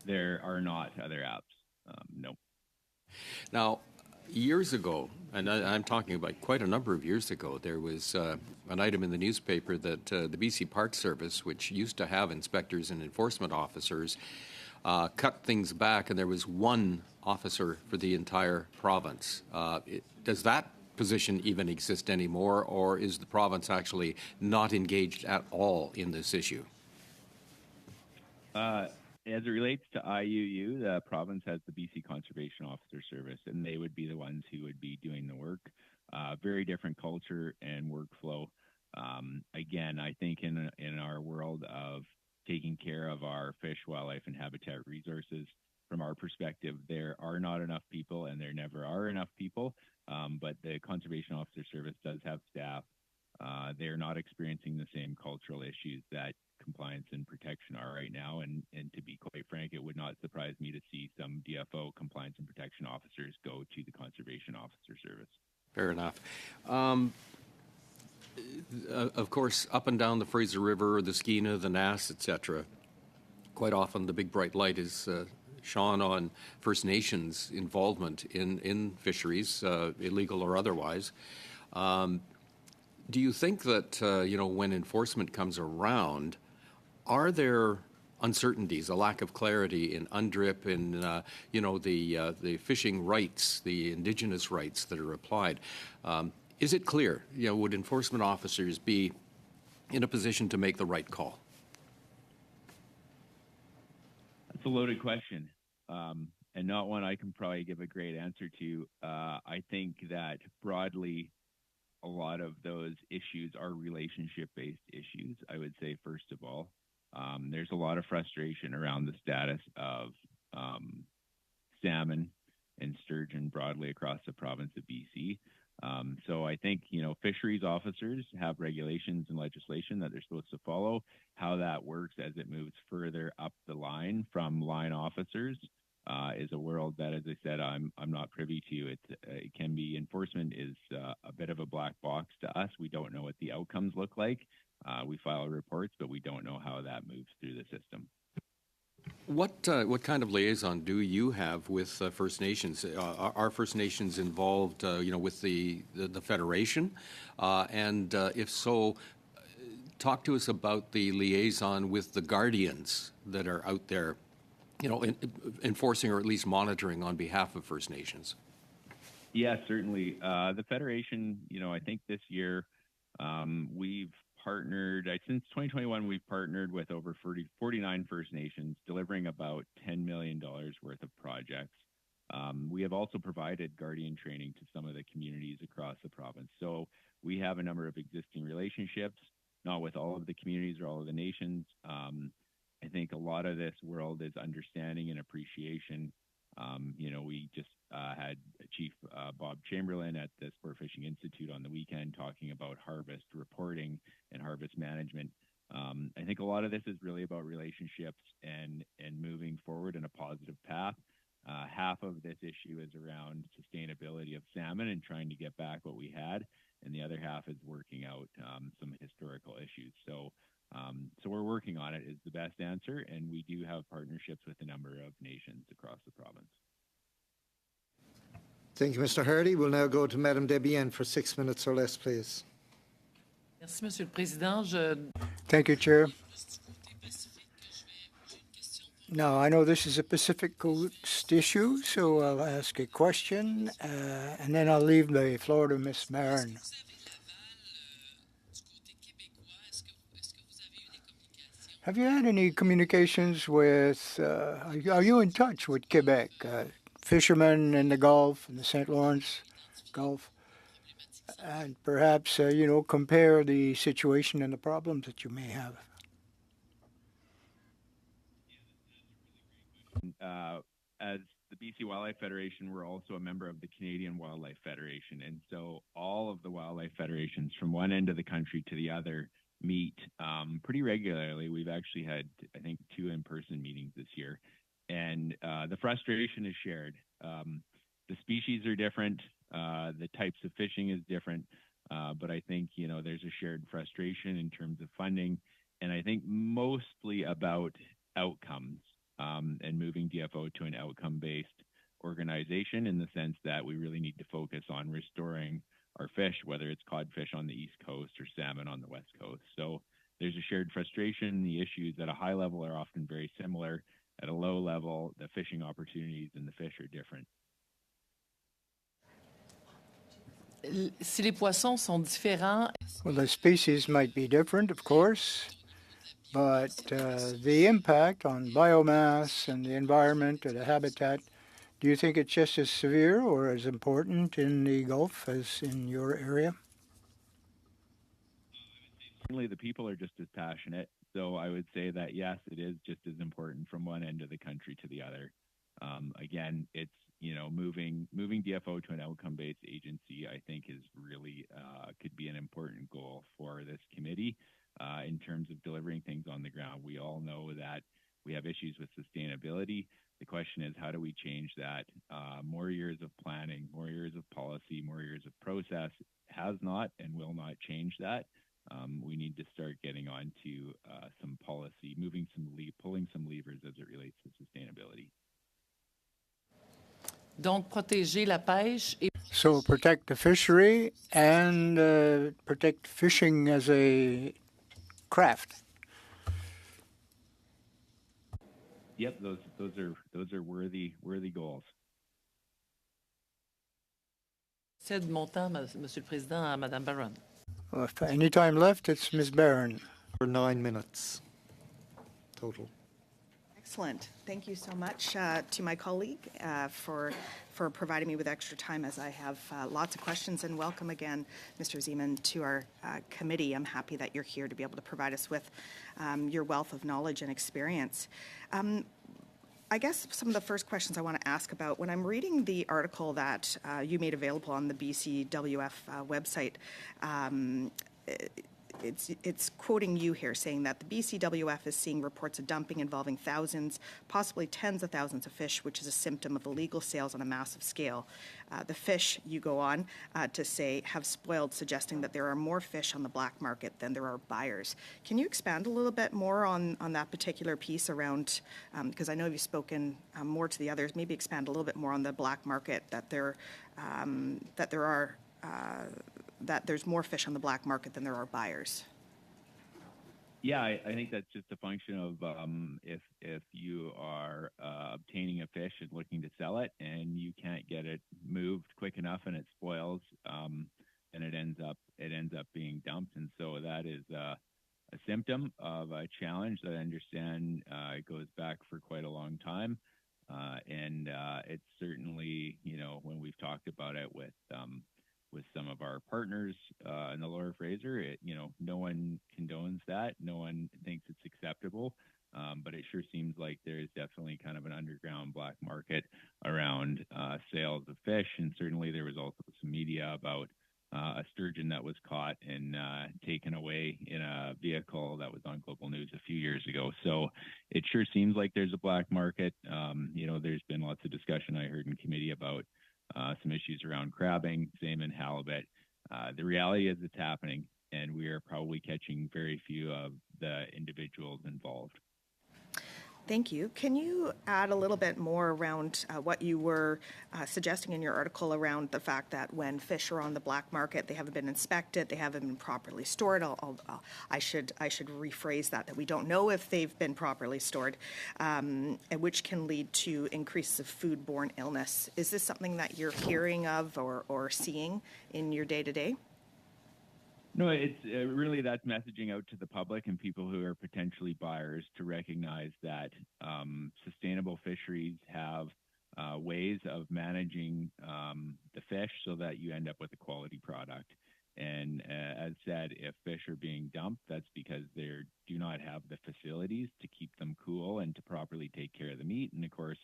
Speaker 14: There are not other apps. No.
Speaker 12: Now, years ago, and I'm talking about quite a number of years ago, there was an item in the newspaper that the BC Park Service, which used to have inspectors and enforcement officers, cut things back, and there was one officer for the entire province. Does that position even exist anymore, or is the province actually not engaged at all in this issue?
Speaker 14: As it relates to IUU, the province has the BC Conservation Officer Service, and they would be the ones who would be doing the work. Very different culture and workflow. Again, I think in our world of taking care of our fish, wildlife, and habitat resources, from our perspective, there are not enough people, and there never are enough people. But the Conservation Officer Service does have staff. They are not experiencing the same cultural issues that compliance and protection are right now. And to be quite frank, it would not surprise me to see some DFO compliance and protection officers go to the Conservation Officer Service.
Speaker 12: Fair enough. Of course, up and down the Fraser River, the Skeena, the Nass, etc., quite often the big bright light is shone on First Nations involvement in fisheries, illegal or otherwise. Do you think that, when enforcement comes around, are there uncertainties, a lack of clarity in UNDRIP, in, the fishing rights, the Indigenous rights that are applied? Is it clear? Would enforcement officers be in a position to make the right call?
Speaker 14: That's a loaded question, and not one I can probably give a great answer to. I think that broadly, a lot of those issues are relationship-based issues, I would say, first of all. There's a lot of frustration around the status of salmon and sturgeon broadly across the province of BC. So I think, fisheries officers have regulations and legislation that they're supposed to follow. How that works as it moves further up the line from line officers is a world that, as I said, I'm not privy to. It can be, enforcement is a bit of a black box to us. We don't know what the outcomes look like. We file reports, but we don't know how that moves through the system.
Speaker 12: What kind of liaison do you have with First Nations? Are First Nations involved, with the Federation? And if so, talk to us about the liaison with the guardians that are out there, enforcing or at least monitoring on behalf of First Nations.
Speaker 14: Yeah, certainly. The Federation, I think this year we've partnered, since 2021, we've partnered with over 49 First Nations, delivering about $10 million worth of projects. We have also provided guardian training to some of the communities across the province. So we have a number of existing relationships, not with all of the communities or all of the nations. I think a lot of this world is understanding and appreciation. We just had Chief Bob Chamberlain at the Sport Fishing Institute on the weekend talking about harvest reporting and harvest management. I think a lot of this is really about relationships and moving forward in a positive path. Half of this issue is around sustainability of salmon and trying to get back what we had, and the other half is working out some historical issues. So we're working on it is the best answer, and we do have partnerships with a number of nations across the province.
Speaker 1: Thank you, Mr. Hardy. We'll now go to Madame Debienne for 6 minutes or less, please.
Speaker 7: Merci, Monsieur le Président.
Speaker 3: Thank you, Chair. Now, I know this is a Pacific Coast issue, so I'll ask a question, and then I'll leave the floor to Ms. Marin. Have you had any communications with, are you in touch with Quebec, fishermen in the Gulf, in the St. Lawrence Gulf? And perhaps, compare the situation and the problems that you may have.
Speaker 14: As the BC Wildlife Federation, we're also a member of the Canadian Wildlife Federation. And so all of the wildlife federations from one end of the country to the other meet pretty regularly. We've actually had, I think, 2 in-person meetings this year. And the frustration is shared. The species are different. The types of fishing is different. But I think, there's a shared frustration in terms of funding. And I think mostly about outcomes. And moving DFO to an outcome-based organization in the sense that we really need to focus on restoring our fish, whether it's codfish on the East Coast or salmon on the West Coast. So there's a shared frustration. The issues at a high level are often very similar. At a low level, the fishing opportunities and the fish are different.
Speaker 7: Si les poissons sont différents.
Speaker 3: Well, the species might be different, of course, but the impact on biomass and the environment or the habitat, do you think it's just as severe or as important in the Gulf as in your area?
Speaker 14: Certainly the people are just as passionate. So I would say that, yes, it is just as important from one end of the country to the other. Again, it's, moving DFO to an outcome-based agency, I think is really could be an important goal for this committee in terms of delivering things on the ground. We all know that we have issues with sustainability. The question is, how do we change that? More years of planning, more years of policy, more years of process has not and will not change that. We need to start getting on to some policy, pulling some levers as it relates to sustainability.
Speaker 7: Donc, protéger la pêche et...
Speaker 3: So protect the fishery and protect fishing as a craft.
Speaker 14: Yep, those are worthy goals.
Speaker 7: Cède mon temps, Monsieur le Président, à Madame Barron.
Speaker 3: Well, if any time left, it's Ms. Barron.
Speaker 1: For 9 minutes total.
Speaker 8: Excellent. Thank you so much to my colleague for providing me with extra time, as I have lots of questions. And welcome again, Mr. Zeman, to our committee. I'm happy that you're here to be able to provide us with your wealth of knowledge and experience. I guess some of the first questions I want to ask about, when I'm reading the article that you made available on the BCWF website, it's quoting you here, saying that the BCWF is seeing reports of dumping involving thousands, possibly tens of thousands of fish, which is a symptom of illegal sales on a massive scale. The fish, you go on to say, have spoiled, suggesting that there are more fish on the black market than there are buyers. Can you expand a little bit more on that particular piece around, because I know you've spoken more to the others, maybe expand a little bit more on the black market, that there's more fish on the black market than there are buyers?
Speaker 14: Yeah, I think that's just a function of if you are obtaining a fish and looking to sell it, and you can't get it moved quick enough, and it spoils, and it ends up being dumped, and so that is a symptom of a challenge that I understand goes back for quite a long time, and it's certainly, when we've talked about it with some of our partners in the Lower Fraser, no one condones that. No one thinks it's acceptable. But it sure seems like there is definitely kind of an underground black market around sales of fish. And certainly there was also some media about a sturgeon that was caught and taken away in a vehicle that was on Global News a few years ago. So it sure seems like there's a black market. There's been lots of discussion I heard in committee about some issues around crabbing, salmon, halibut. The reality is it's happening, and we are probably catching very few of the individuals involved.
Speaker 8: Thank you. Can you add a little bit more around what you were suggesting in your article around the fact that when fish are on the black market, they haven't been inspected, they haven't been properly stored? I should rephrase that we don't know if they've been properly stored, which can lead to increases of foodborne illness. Is this something that you're hearing of or seeing in your day-to-day?
Speaker 14: No, it's really that's messaging out to the public and people who are potentially buyers to recognize that sustainable fisheries have ways of managing the fish so that you end up with a quality product. And as said, if fish are being dumped, that's because they do not have the facilities to keep them cool and to properly take care of the meat. And of course,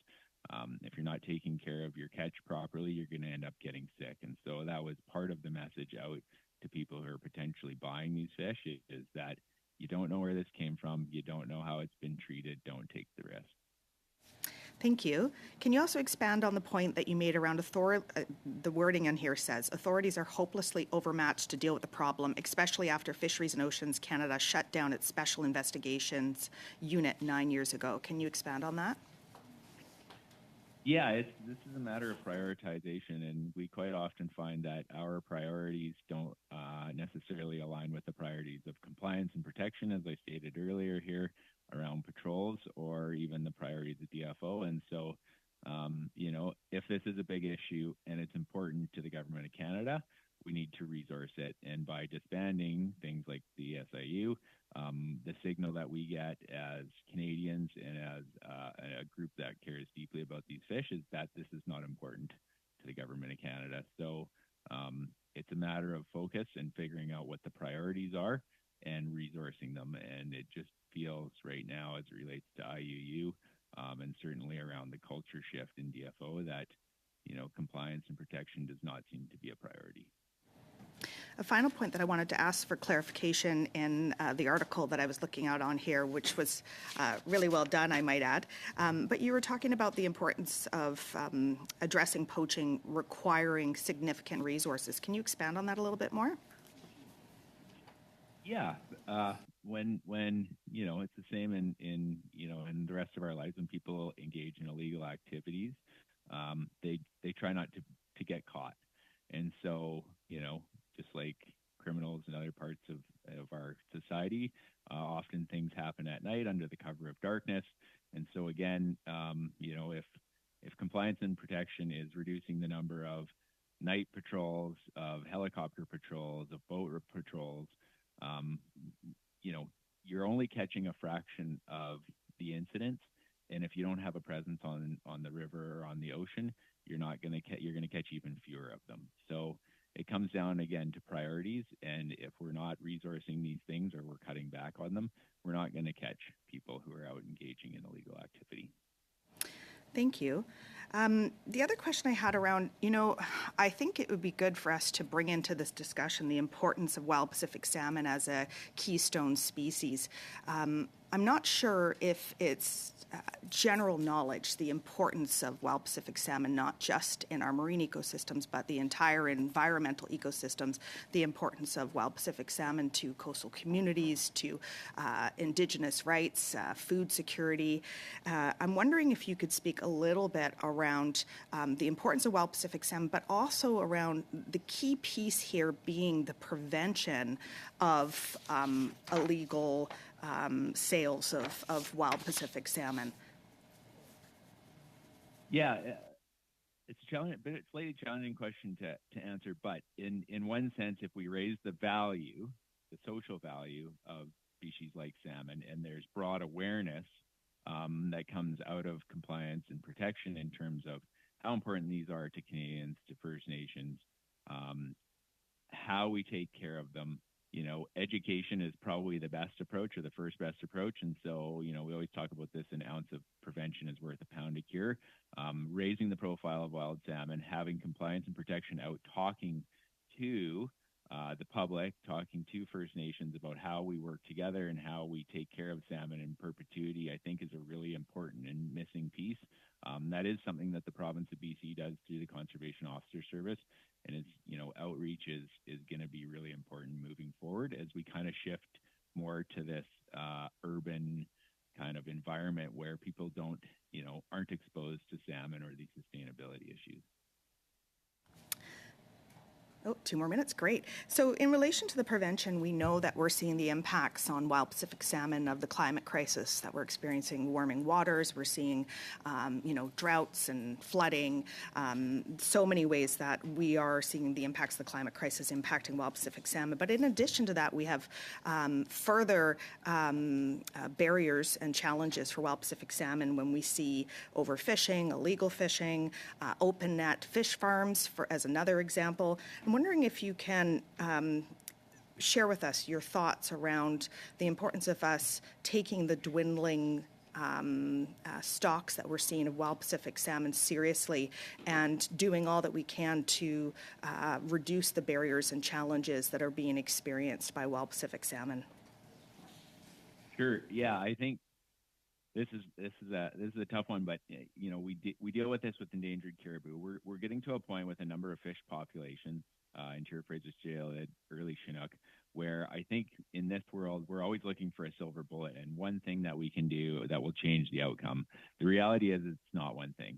Speaker 14: if you're not taking care of your catch properly, you're going to end up getting sick. And so that was part of the message out to people who are potentially buying these fish is that you don't know where this came from, you don't know how it's been treated, don't take the risk.
Speaker 8: Thank you. Can you also expand on the point that you made around the wording in here says authorities are hopelessly overmatched to deal with the problem, especially after Fisheries and Oceans Canada shut down its Special Investigations Unit 9 years ago. Can you expand on that?
Speaker 14: Yeah, this is a matter of prioritization, and we quite often find that our priorities don't necessarily align with the priorities of compliance and protection, as I stated earlier here, around patrols or even the priorities of DFO. And so, if this is a big issue and it's important to the Government of Canada, we need to resource it. And by disbanding things like the SIU, the signal that we get as Canadians and as a group that cares deeply about these fish is that this is not important to the Government of Canada. So it's a matter of focus and figuring out what the priorities are and resourcing them. And it just feels right now, as it relates to IUU, and certainly around the culture shift in DFO, that compliance and protection does not seem to be a priority.
Speaker 8: A final point that I wanted to ask for clarification in the article that I was looking out on here, which was really well done, I might add. But you were talking about the importance of addressing poaching requiring significant resources. Can you expand on that a little bit more?
Speaker 14: Yeah, when it's the same in the rest of our lives. When people engage in illegal activities, they try not to get caught, and so just like criminals in other parts of our society, often things happen at night under the cover of darkness. And so again, if compliance and protection is reducing the number of night patrols, of helicopter patrols, of boat patrols, you're only catching a fraction of the incidents. And if you don't have a presence on the river or on the ocean, you're going to catch even fewer of them. So it comes down again to priorities, and if we're not resourcing these things or we're cutting back on them, we're not going to catch people who are out engaging in illegal activity.
Speaker 8: Thank you. The other question I had around, I think it would be good for us to bring into this discussion the importance of wild Pacific salmon as a keystone species. I'm not sure if it's general knowledge, the importance of wild Pacific salmon, not just in our marine ecosystems, but the entire environmental ecosystems, the importance of wild Pacific salmon to coastal communities, to Indigenous rights, food security. I'm wondering if you could speak a little bit around the importance of wild Pacific salmon, but also around the key piece here being the prevention of illegal sales of wild Pacific salmon.
Speaker 14: Yeah, it's a challenging, but it's a slightly challenging question to answer. But in one sense, if we raise the value, the social value of species like salmon, and there's broad awareness that comes out of compliance and protection in terms of how important these are to Canadians, to First Nations, how we take care of them. Education is probably the best approach, or the first best approach. And so, we always talk about this: an ounce of prevention is worth a pound of cure. Raising the profile of wild salmon, having compliance and protection out, talking to the public, talking to First Nations about how we work together and how we take care of salmon in perpetuity, I think is a really important and missing piece. That is something that the province of BC does through the Conservation Officer Service. And it's, outreach is going to be really important moving forward as we kind of shift more to this urban kind of environment where people aren't exposed to salmon or these sustainability issues.
Speaker 8: Oh, 2 more minutes, great. So in relation to the prevention, we know that we're seeing the impacts on wild Pacific salmon of the climate crisis, that we're experiencing warming waters, we're seeing, droughts and flooding, so many ways that we are seeing the impacts of the climate crisis impacting wild Pacific salmon. But in addition to that, we have further barriers and challenges for wild Pacific salmon when we see overfishing, illegal fishing, open net fish farms, as another example. I'm wondering if you can share with us your thoughts around the importance of us taking the dwindling stocks that we're seeing of wild Pacific salmon seriously and doing all that we can to reduce the barriers and challenges that are being experienced by wild Pacific salmon.
Speaker 14: Sure. Yeah, I think this is a tough one, but we deal with this with endangered caribou. We're getting to a point with a number of fish populations, Interior Fraser's Jalid, early Chinook, where I think in this world we're always looking for a silver bullet and one thing that we can do that will change the outcome. The reality is it's not one thing.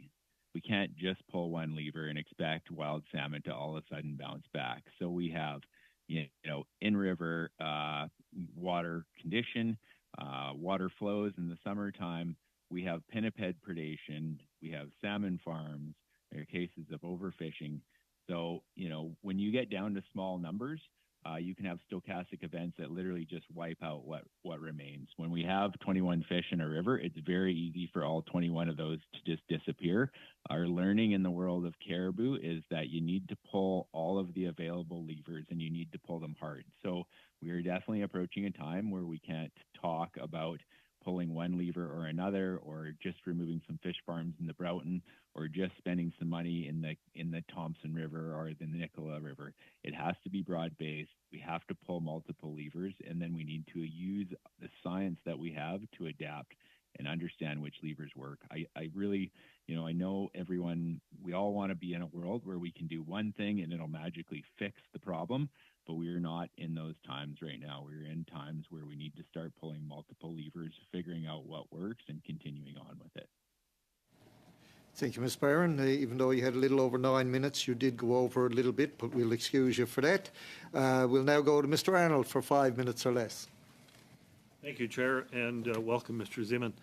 Speaker 14: We can't just pull one lever and expect wild salmon to all of a sudden bounce back. So we have in river water condition. Water flows in the summertime. We have pinniped predation. We have salmon farms. There are cases of overfishing. So, when you get down to small numbers, you can have stochastic events that literally just wipe out what remains. When we have 21 fish in a river, it's very easy for all 21 of those to just disappear. Our learning in the world of caribou is that you need to pull all of the available levers and you need to pull them hard. So we are definitely approaching a time where we can't talk about pulling one lever or another, or just removing some fish farms in the Broughton, or just spending some money in the Thompson River or the Nicola River. It has to be broad-based. We have to pull multiple levers, and then we need to use the science that we have to adapt and understand which levers work. I really, I know we all want to be in a world where we can do one thing and it'll magically fix the problem, but we are not in those times right now. We're in times where we need to start pulling multiple levers, figuring out what works, and continuing on with it.
Speaker 1: Thank you, Ms. Barron. Even though you had a little over 9 minutes, you did go over a little bit, but we'll excuse you for that. We'll now go to Mr. Arnold for 5 minutes or less.
Speaker 9: Thank you, Chair, and welcome, Mr. Zeman.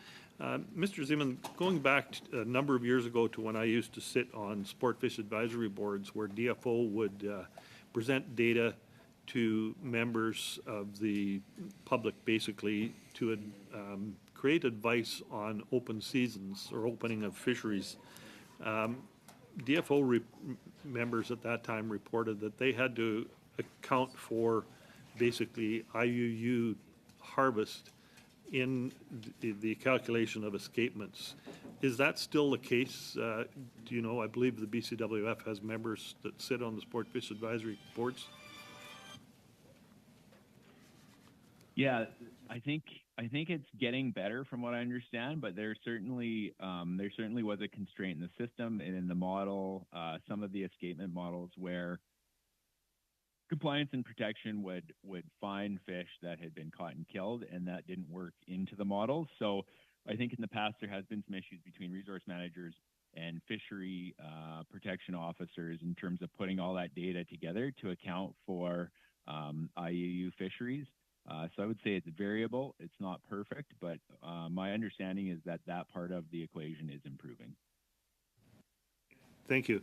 Speaker 9: Mr. Zeman, going back a number of years ago to when I used to sit on sport fish advisory boards where DFO would present data to members of the public, basically, to create advice on open seasons or opening of fisheries. DFO members at that time reported that they had to account for basically IUU harvest in the calculation of escapements. Is that still the case? Do you know? I believe the BCWF has members that sit on the sport fish advisory boards.
Speaker 14: Yeah, I think it's getting better from what I understand, but there certainly was a constraint in the system and in the model, some of the escapement models where compliance and protection would find fish that had been caught and killed, and that didn't work into the model. So I think in the past there has been some issues between resource managers and fishery protection officers in terms of putting all that data together to account for IUU fisheries. So I would say it's variable. It's not perfect, but my understanding is that part of the equation is improving.
Speaker 9: Thank you.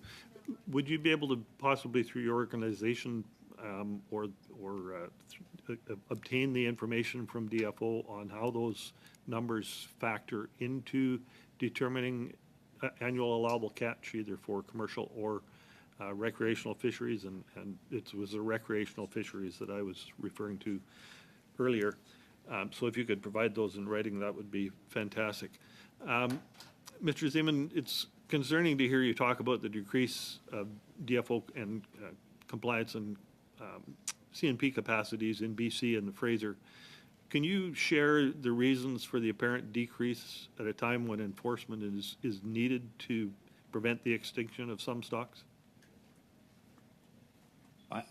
Speaker 9: Would you be able to possibly, through your organization, or obtain the information from DFO on how those numbers factor into determining annual allowable catch, either for commercial or recreational fisheries? And it was the recreational fisheries that I was referring to earlier. So if you could provide those in writing, that would be fantastic. Mr. Zeman, it's concerning to hear you talk about the decrease of DFO and compliance and CNP capacities in BC and the Fraser. Can you share the reasons for the apparent decrease at a time when enforcement is needed to prevent the extinction of some stocks?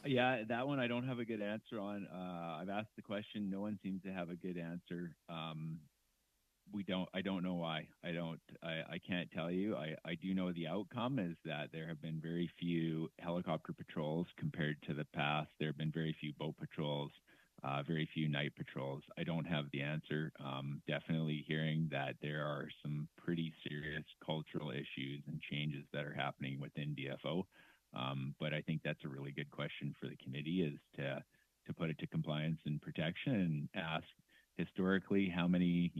Speaker 14: Yeah, that one I don't have a good answer on. I've asked the question. No one seems to have a good answer. I don't know why. I can't tell you. I do know the outcome is that there have been very few helicopter patrols compared to the past. There have been very few boat patrols, very few night patrols. I don't have the answer. Definitely hearing that there are some pretty serious cultural issues and changes that are happening within DFO. But I think that's a really good question for the committee, is to put it to compliance and protection and ask historically how many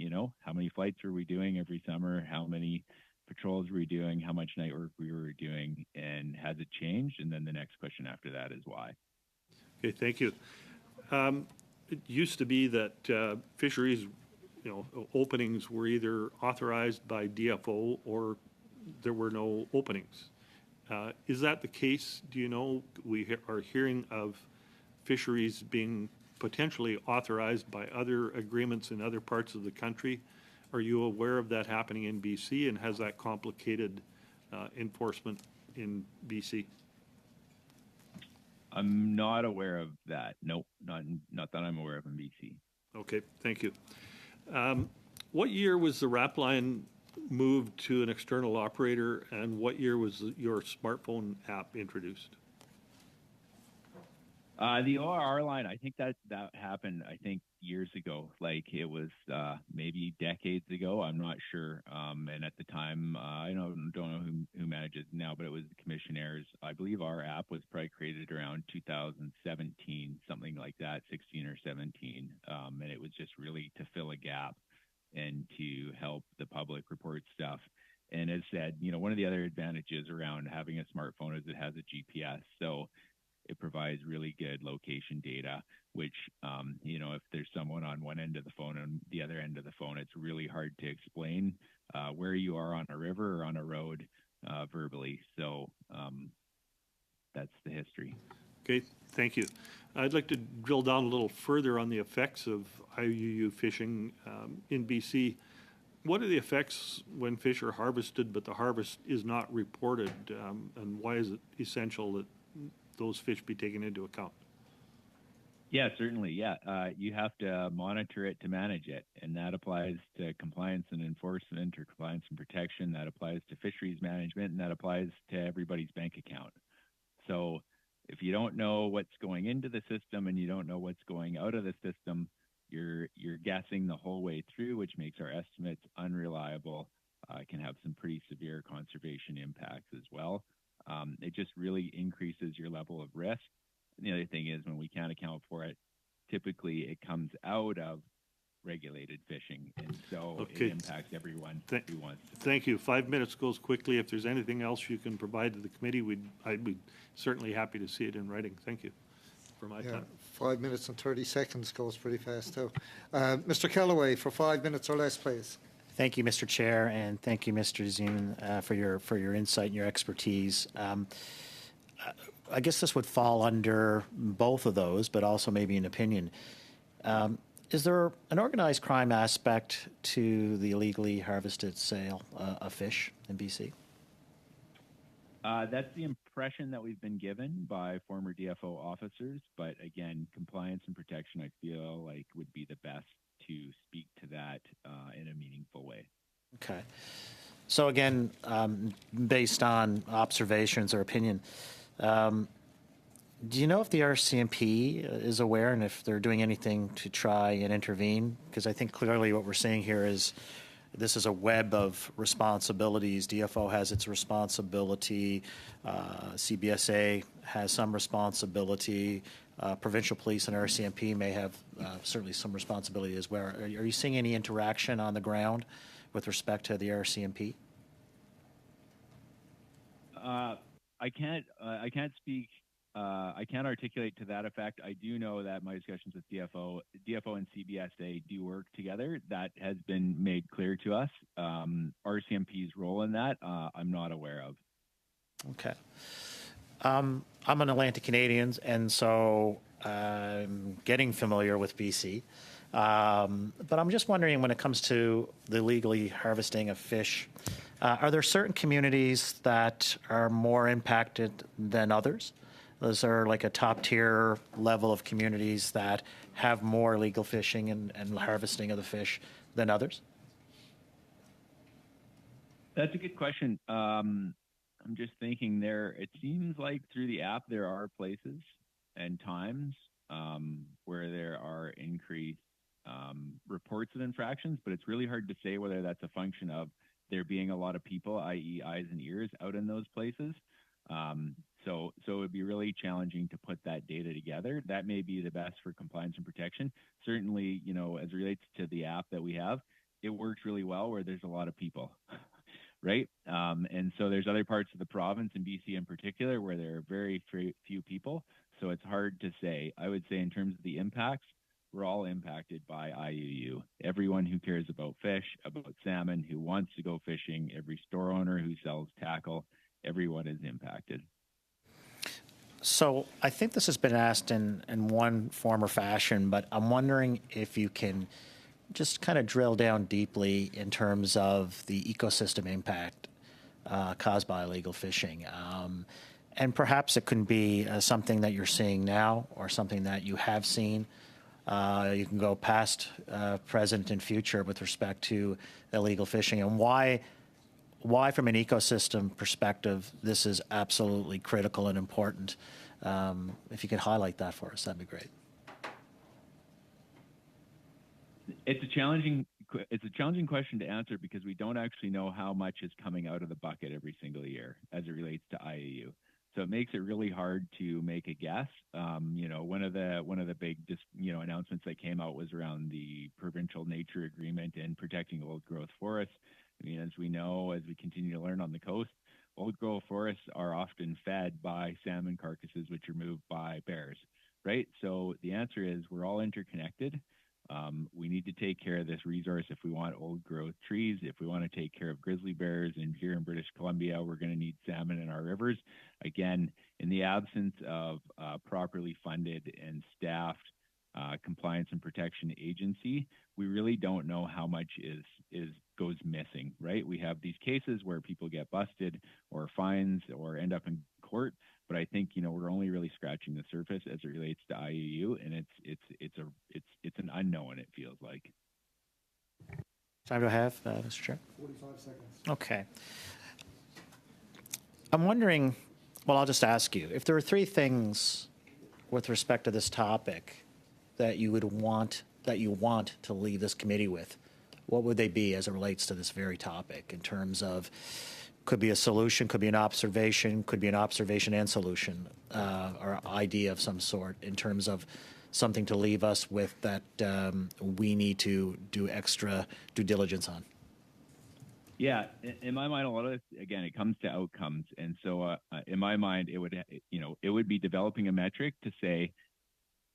Speaker 14: flights were we doing every summer, how many patrols were we doing, how much night work we were doing, and has it changed? And then the next question after that is why.
Speaker 9: Okay, thank you. It used to be that fisheries, openings were either authorized by DFO or there were no openings. Is that the case? Do you know, we are hearing of fisheries being potentially authorized by other agreements in other parts of the country. Are you aware of that happening in BC, and has that complicated enforcement in BC?
Speaker 14: I'm not aware of that. Nope, not that I'm aware of in BC.
Speaker 9: Okay, thank you. What year was the RAP line moved to an external operator, and what year was your smartphone app introduced?
Speaker 14: The ORR line, I think that happened, years ago. Like it was maybe decades ago. I'm not sure. And at the time, I don't know who manages now, but it was the commissionaires. I believe our app was probably created around 2017, something like that, 16 or 17. And it was just really to fill a gap and to help the public report stuff. And as said, one of the other advantages around having a smartphone is it has a GPS. So it provides really good location data, which, if there's someone on one end of the phone and the other end of the phone, it's really hard to explain where you are on a river or on a road verbally. So that's the history.
Speaker 9: Okay, thank you. I'd like to drill down a little further on the effects of IUU fishing in BC. What are the effects when fish are harvested, but the harvest is not reported? And why is it essential that those fish be taken into account?
Speaker 14: Yeah, certainly. Yeah. You have to monitor it to manage it. And that applies to compliance and enforcement, or compliance and protection. That applies to fisheries management, and that applies to everybody's bank account. So if you don't know what's going into the system and you don't know what's going out of the system, you're guessing the whole way through, which makes our estimates unreliable. Can have some pretty severe conservation impacts as well. It just really increases your level of risk. And the other thing is, when we can't account for it, typically it comes out of regulated fishing, and so it impacts everyone who wants to.
Speaker 9: Thank you. 5 minutes goes quickly. If there's anything else you can provide to the committee, I'd be certainly happy to see it in writing. Thank you for my time.
Speaker 1: 5 minutes and 30 seconds goes pretty fast, too. Mr. Kellaway, for 5 minutes or less, please.
Speaker 15: Thank you, Mr. Chair, and thank you, Mr. Zeman, for your insight and your expertise. I guess this would fall under both of those, but also maybe an opinion. Is there an organized crime aspect to the illegally harvested sale of fish in BC?
Speaker 14: That's the impression that we've been given by former DFO officers, but again, compliance and protection, I feel like, would be the best to speak to that in a meaningful way.
Speaker 15: Okay. So again, based on observations or opinion, do you know if the RCMP is aware and if they're doing anything to try and intervene? Because I think clearly what we're seeing here is this is a web of responsibilities. DFO has its responsibility. CBSA has some responsibility. Provincial police and RCMP may have certainly some responsibility as well. Are you seeing any interaction on the ground with respect to the RCMP?
Speaker 14: I can't speak. I can't articulate to that effect. I do know that my discussions with DFO and CBSA do work together. That has been made clear to us. RCMP's role in that, I'm not aware of.
Speaker 15: Okay. I'm an Atlantic Canadian, and so I'm getting familiar with BC. But I'm just wondering, when it comes to the illegally harvesting of fish, are there certain communities that are more impacted than others? Is there like a top-tier level of communities that have more illegal fishing and harvesting of the fish than others?
Speaker 14: That's a good question. I'm just thinking there, it seems like through the app there are places and times where there are increased reports of infractions, but it's really hard to say whether that's a function of there being a lot of people, i.e. eyes and ears, out in those places. So it would be really challenging to put that data together. That may be the best for compliance and protection. Certainly, you know, as it relates to the app that we have, it works really well where there's a lot of people. Right? And so there's other parts of the province, in BC in particular, where there are very few people. So it's hard to say. I would say in terms of the impacts, we're all impacted by IUU. Everyone who cares about fish, about salmon, who wants to go fishing, every store owner who sells tackle, everyone is impacted.
Speaker 15: So I think this has been asked in one form or fashion, but I'm wondering if you can just kind of drill down deeply in terms of the ecosystem impact caused by illegal fishing. And perhaps it can be something that you're seeing now or something that you have seen. You can go past, present, and future with respect to illegal fishing, and why from an ecosystem perspective, this is absolutely critical and important. If you could highlight that for us, that'd be great.
Speaker 14: It's a challenging question to answer because we don't actually know how much is coming out of the bucket every single year as it relates to IAU. So it makes it really hard to make a guess. You know, one of the big announcements that came out was around the provincial nature agreement and protecting old growth forests. I mean, as we know, as we continue to learn on the coast, old growth forests are often fed by salmon carcasses, which are moved by bears, right? So the answer is we're all interconnected. We need to take care of this resource if we want old growth trees, if we want to take care of grizzly bears, and here in British Columbia, we're going to need salmon in our rivers. Again, in the absence of properly funded and staffed compliance and protection agency, we really don't know how much goes missing, right? We have these cases where people get busted or fines or end up in court, but I think, you know, we're only really scratching the surface as it relates to IUU, and it's an unknown, it feels like.
Speaker 15: Time to have, Mr. Chair?
Speaker 1: 45 seconds.
Speaker 15: Okay. I'm wondering, well, I'll just ask you, if there are three things with respect to this topic that you want to leave this committee with, what would they be as it relates to this very topic in terms of, could be a solution, could be an observation and solution, or idea of some sort in terms of something to leave us with that we need to do extra due diligence on?
Speaker 14: Yeah, in my mind, a lot of this, again, it comes to outcomes. And so in my mind, it would be developing a metric to say,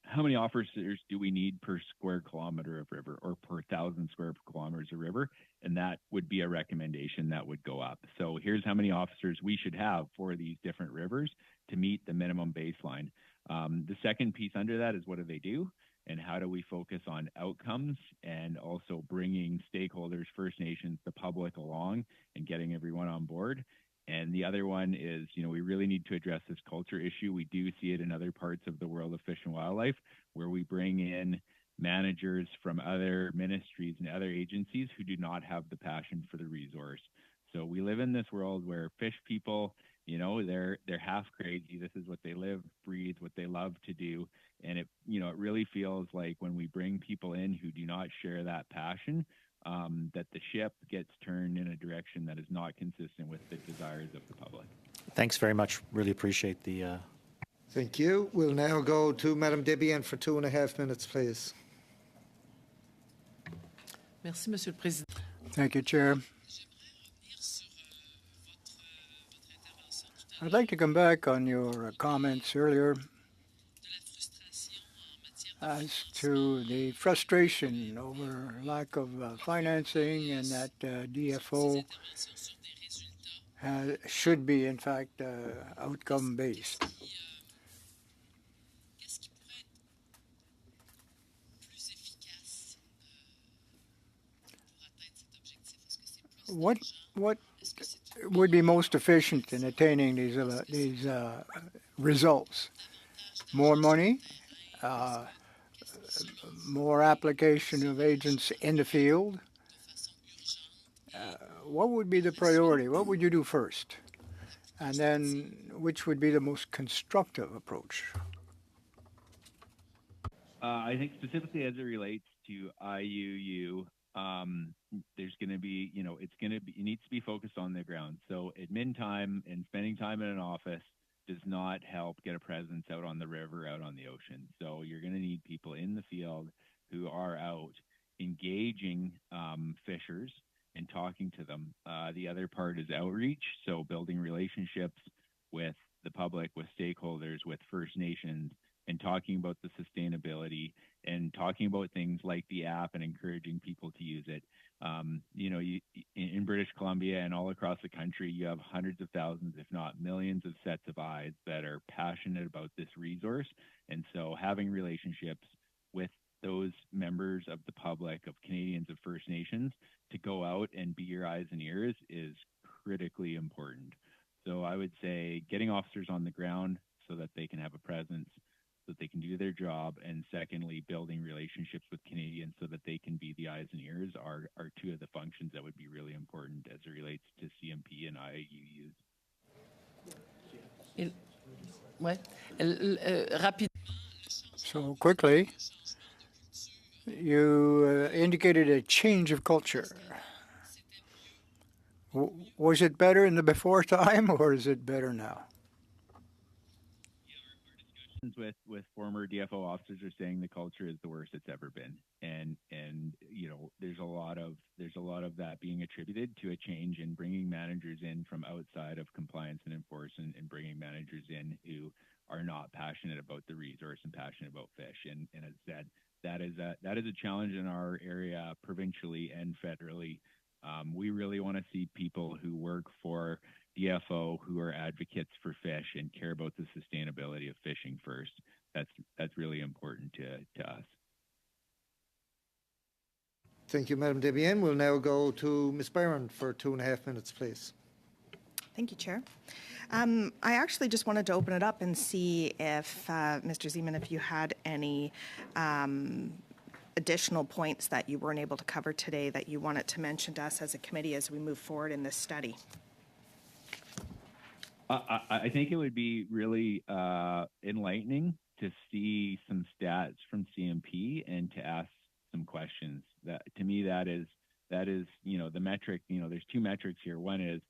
Speaker 14: how many officers do we need per square kilometer of river or per 1,000 square kilometers of river? And that would be a recommendation that would go up. So here's how many officers we should have for these different rivers to meet the minimum baseline. The second piece under that is, what do they do? And how do we focus on outcomes and also bringing stakeholders, First Nations, the public along and getting everyone on board? And the other one is, you know, we really need to address this culture issue. We do see it in other parts of the world of fish and wildlife, where we bring in managers from other ministries and other agencies who do not have the passion for the resource. So we live in this world where fish people, you know, they're half crazy. This is what they live, breathe, what they love to do. And it really feels like when we bring people in who do not share that passion, that the ship gets turned in a direction that is not consistent with the desires of the public.
Speaker 15: Thanks very much. Really appreciate the...
Speaker 1: Thank you. We'll now go to Madame Debian for 2.5 minutes, please.
Speaker 7: Merci, Monsieur le Président.
Speaker 3: Thank you, Chair. I'd like to come back on your comments earlier as to the frustration over lack of financing, and that DFO should be, in fact, outcome-based. What would be most efficient in attaining these results? More money, more application of agents in the field, what would be the priority? What would you do first? And then which would be the most constructive approach?
Speaker 14: I think specifically as it relates to IUU, there's going to be, it needs to be focused on the ground. So admin time and spending time in an office does not help get a presence out on the river, out on the ocean. So you're going to need people in the field who are out engaging fishers and talking to them. The other part is outreach, so building relationships with the public, with stakeholders, with First Nations, and talking about the sustainability and talking about things like the app and encouraging people to use it. In British Columbia and all across the country, you have hundreds of thousands, if not millions of sets of eyes that are passionate about this resource. And so having relationships with those members of the public, of Canadians, of First Nations, to go out and be your eyes and ears is critically important. So I would say getting officers on the ground so that they can have a presence, so that they can do their job, and secondly, building relationships with Canadians so that they can be the eyes and ears are two of the functions that would be really important as it relates to CMP and IUUs.
Speaker 3: So quickly, you indicated a change of culture. Was it better in the before time, or is it better now?
Speaker 14: With former DFO officers are saying the culture is the worst it's ever been, and there's a lot of that being attributed to a change in bringing managers in from outside of compliance and enforcement, and bringing managers in who are not passionate about the resource and passionate about fish. And as said, that is a challenge in our area provincially and federally. We really want to see people who work for DFO who are advocates for fish and care about the sustainability of fishing first. That's really important to us.
Speaker 1: Thank you, Madam Debienne. We'll now go to Ms. Barron for 2.5 minutes, please.
Speaker 8: Thank you, Chair. I actually just wanted to open it up and see if, Mr. Zeman, if you had any additional points that you weren't able to cover today that you wanted to mention to us as a committee as we move forward in this study.
Speaker 14: I think it would be really enlightening to see some stats from CMP and to ask some questions. That, to me, that is the metric. There's two metrics here. One is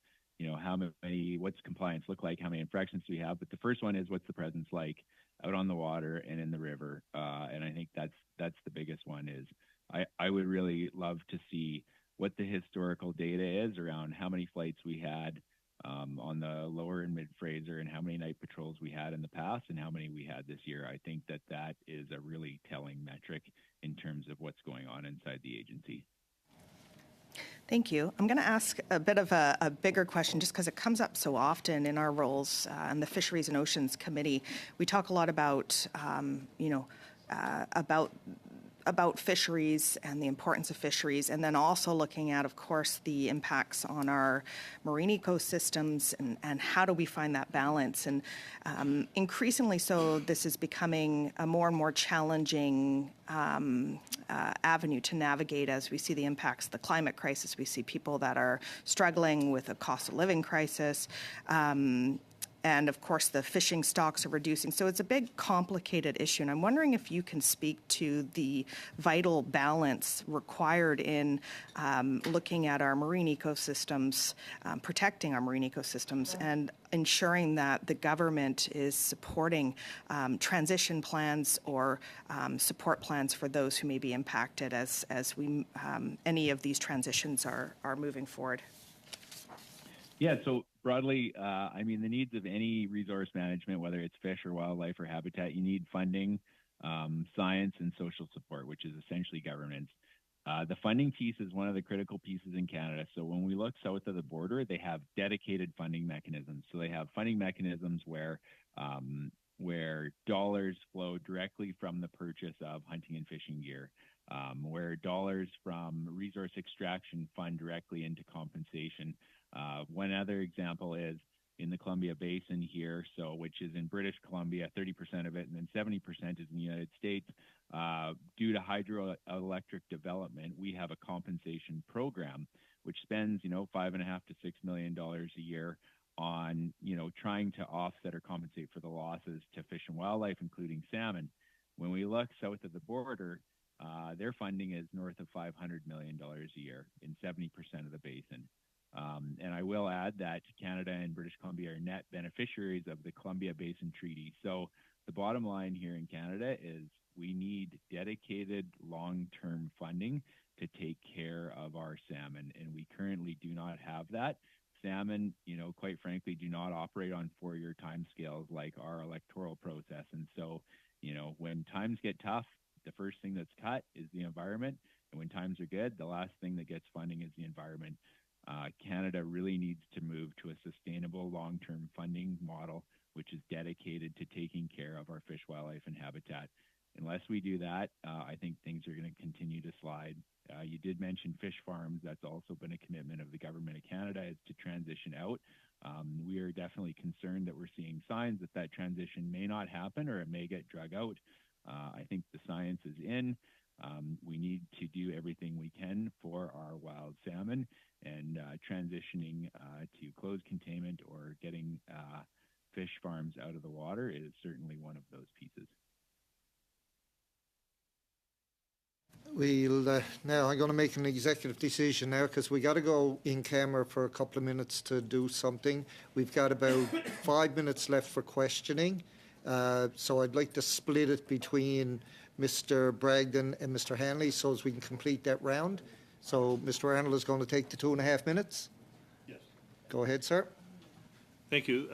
Speaker 14: what's compliance look like, how many infractions do we have, but the first one is what's the presence like out on the water and in the river, and I think that's the biggest one. Is I would really love to see what the historical data is around how many flights we had on the lower and mid Fraser, and how many night patrols we had in the past and how many we had this year. I think that is a really telling metric in terms of what's going on inside the agency.
Speaker 8: Thank you. I'm going to ask a bit of a bigger question just because it comes up so often in our roles in the Fisheries and Oceans Committee. We talk a lot about, about fisheries and the importance of fisheries, and then also looking at, of course, the impacts on our marine ecosystems and how do we find that balance. And increasingly so, this is becoming a more and more challenging avenue to navigate as we see the impacts of the climate crisis. We see people that are struggling with a cost of living crisis. And of course, the fishing stocks are reducing. So it's a big, complicated issue. And I'm wondering if you can speak to the vital balance required in looking at our marine ecosystems, protecting our marine ecosystems, and ensuring that the government is supporting transition plans or support plans for those who may be impacted as any of these transitions are moving forward.
Speaker 14: Yeah, so broadly, the needs of any resource management, whether it's fish or wildlife or habitat, you need funding, science, and social support, which is essentially governance. The funding piece is one of the critical pieces in Canada. So when we look south of the border, they have dedicated funding mechanisms. So they have funding mechanisms where dollars flow directly from the purchase of hunting and fishing gear, where dollars from resource extraction fund directly into compensation. One other example is in the Columbia Basin here, which is in British Columbia, 30% of it, and then 70% is in the United States. Due to hydroelectric development, we have a compensation program which spends, $5.5 to $6 million a year on, trying to offset or compensate for the losses to fish and wildlife, including salmon. When we look south of the border, their funding is north of $500 million a year in 70% of the basin. And I will add that Canada and British Columbia are net beneficiaries of the Columbia Basin Treaty. So the bottom line here in Canada is we need dedicated long-term funding to take care of our salmon, and we currently do not have that. Salmon, quite frankly, do not operate on 4-year timescales like our electoral process. And so, when times get tough, the first thing that's cut is the environment. And when times are good, the last thing that gets funding is the environment. Canada really needs to move to a sustainable long-term funding model, which is dedicated to taking care of our fish, wildlife, and habitat. Unless we do that, I think things are going to continue to slide. You did mention fish farms. That's also been a commitment of the government of Canada, is to transition out. We are definitely concerned that we're seeing signs that that transition may not happen or it may get drug out. I think the science is in. We need to do everything we can for our wild salmon, and transitioning to closed containment or getting fish farms out of the water is certainly one of those pieces.
Speaker 1: We'll now, I'm going to make an executive decision now because we got to go in camera for a couple of minutes to do something. We've got about 5 minutes left for questioning. So I'd like to split it between Mr. Bragdon and Mr. Hanley so as we can complete that round. So Mr. Arnold is going to take the 2.5 minutes.
Speaker 9: Yes.
Speaker 1: Go ahead, sir.
Speaker 9: Thank you.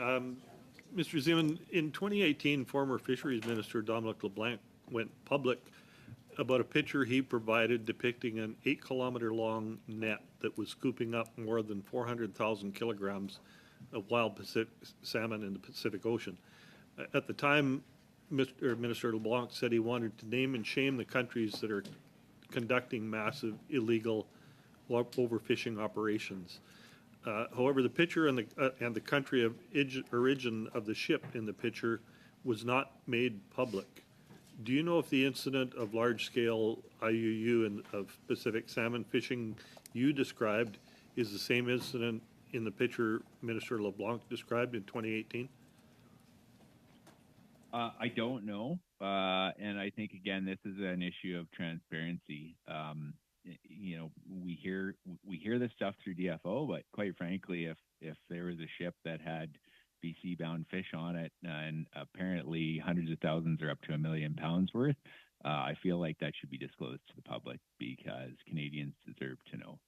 Speaker 9: Mr. Zeman, in 2018, former Fisheries Minister Dominic LeBlanc went public about a picture he provided depicting an 8-kilometer-long net that was scooping up more than 400,000 kilograms of wild Pacific salmon in the Pacific Ocean. At the time, Minister LeBlanc said he wanted to name and shame the countries that are conducting massive illegal overfishing operations. However, the picture and the country of origin of the ship in the picture was not made public. Do you know if the incident of large-scale IUU and of Pacific salmon fishing you described is the same incident in the picture Minister LeBlanc described in 2018?
Speaker 14: I don't know. And I think, again, this is an issue of transparency. We hear this stuff through DFO, but quite frankly, if there was a ship that had BC-bound fish on it and apparently hundreds of thousands or up to 1 million pounds worth, I feel like that should be disclosed to the public because Canadians deserve to know.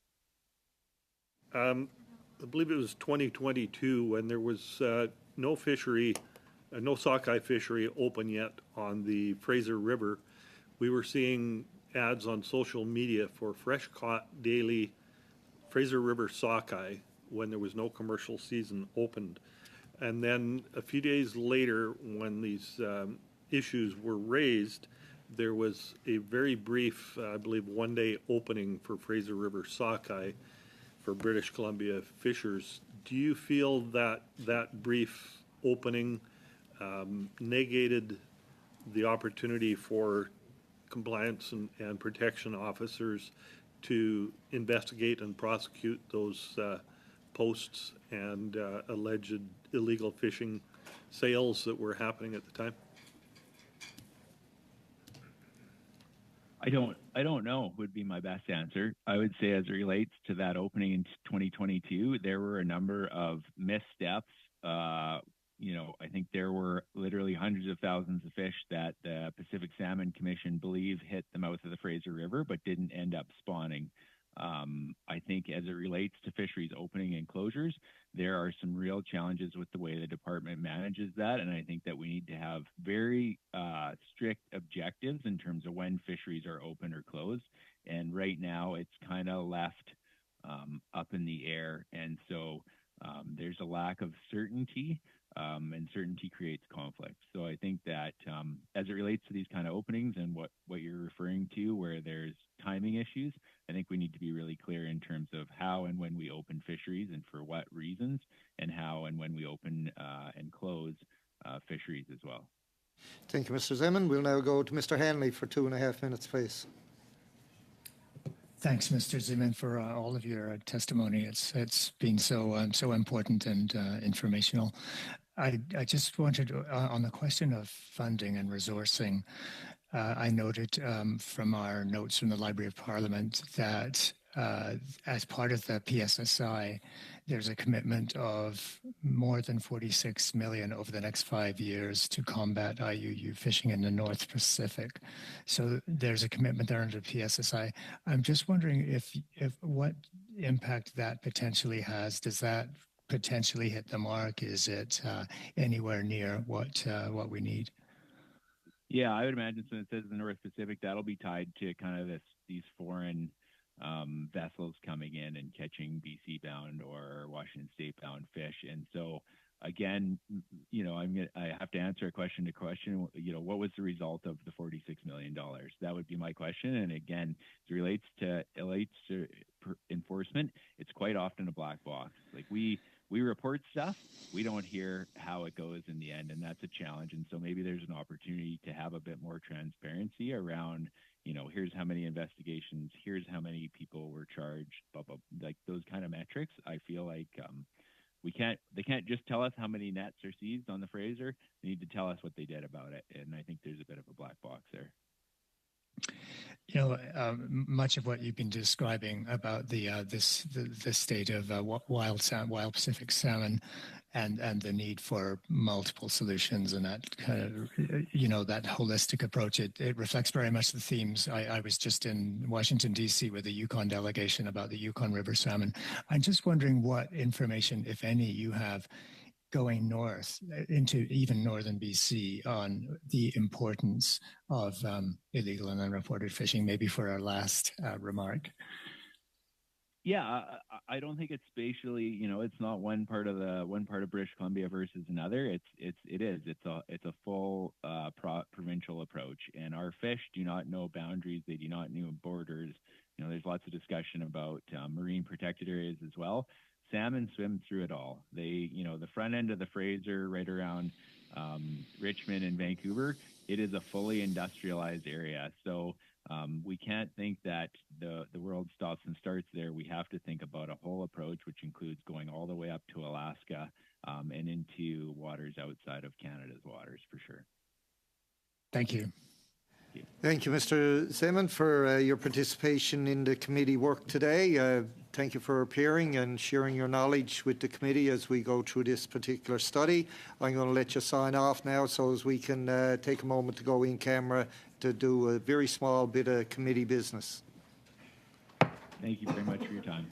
Speaker 9: I believe it was 2022 when there was no sockeye fishery open yet on the Fraser River. We were seeing ads on social media for fresh caught daily Fraser River sockeye when there was no commercial season opened. And then a few days later, when these issues were raised, there was a very brief, I believe, 1-day opening for Fraser River sockeye for British Columbia fishers. Do you feel that that brief opening negated the opportunity for compliance and protection officers to investigate and prosecute those posts and alleged illegal fishing sales that were happening at the time?
Speaker 14: I don't know would be my best answer. I would say as it relates to that opening in 2022, there were a number of missteps. I think there were literally hundreds of thousands of fish that the Pacific Salmon Commission believe hit the mouth of the Fraser River but didn't end up spawning. I think as it relates to fisheries opening and closures, there are some real challenges with the way the department manages that, and I think that we need to have very strict objectives in terms of when fisheries are open or closed. And right now, it's kind of left up in the air, and so there's a lack of certainty, and certainty creates conflict. So I think that as it relates to these kind of openings and what you're referring to, where there's timing issues, I think we need to be really clear in terms of how and when we open fisheries and for what reasons, and how and when we open and close fisheries as well.
Speaker 1: Thank you, Mr. Zeman. We'll now go to Mr. Hanley for 2.5 minutes, please.
Speaker 16: Thanks, Mr. Zeman, for all of your testimony. It's been so important and informational. I just wanted to, on the question of funding and resourcing, I noted from our notes from the Library of Parliament that as part of the PSSI, there's a commitment of more than 46 million over the next 5 years to combat IUU fishing in the North Pacific. So there's a commitment there under PSSI. I'm just wondering if what impact that potentially has. Does that potentially hit the mark? Is it anywhere near what we need?
Speaker 14: Yeah, I would imagine since it says the North Pacific, that'll be tied to kind of these foreign vessels coming in and catching BC bound or Washington State bound fish. And so again, I have to answer a question to question, what was the result of the $46 million? That would be my question. And again, as it relates to enforcement, it's quite often a black box. Like we report stuff, we don't hear how it goes in the end, and that's a challenge. And so maybe there's an opportunity to have a bit more transparency around, here's how many investigations, here's how many people were charged, blah, blah, like those kind of metrics. I feel like they can't just tell us how many nets are seized on the Fraser. They need to tell us what they did about it. And I think there's a bit of a black box there.
Speaker 16: Much of what you've been describing about the state of wild Pacific salmon and the need for multiple solutions and that kind of, that holistic approach, it reflects very much the themes. I was just in Washington, D.C. with the Yukon delegation about the Yukon River salmon. I'm just wondering what information, if any, you have going north into even northern BC on the importance of illegal and unreported fishing, maybe for our last remark.
Speaker 14: Yeah, I don't think it's spatially, it's not one part of British Columbia versus another. It's a full provincial approach, and our fish do not know boundaries. They do not know borders. There's lots of discussion about marine protected areas as well. Salmon swim through it all. They, the front end of the Fraser right around Richmond and Vancouver, it is a fully industrialized area. So we can't think that the world stops and starts there. We have to think about a whole approach, which includes going all the way up to Alaska and into waters outside of Canada's waters for sure.
Speaker 16: Thank you.
Speaker 1: Thank you, Mr. Zeman, for your participation in the committee work today. Thank you for appearing and sharing your knowledge with the committee as we go through this particular study. I'm going to let you sign off now so as we can take a moment to go in camera to do a very small bit of committee business.
Speaker 14: Thank you very much for your time.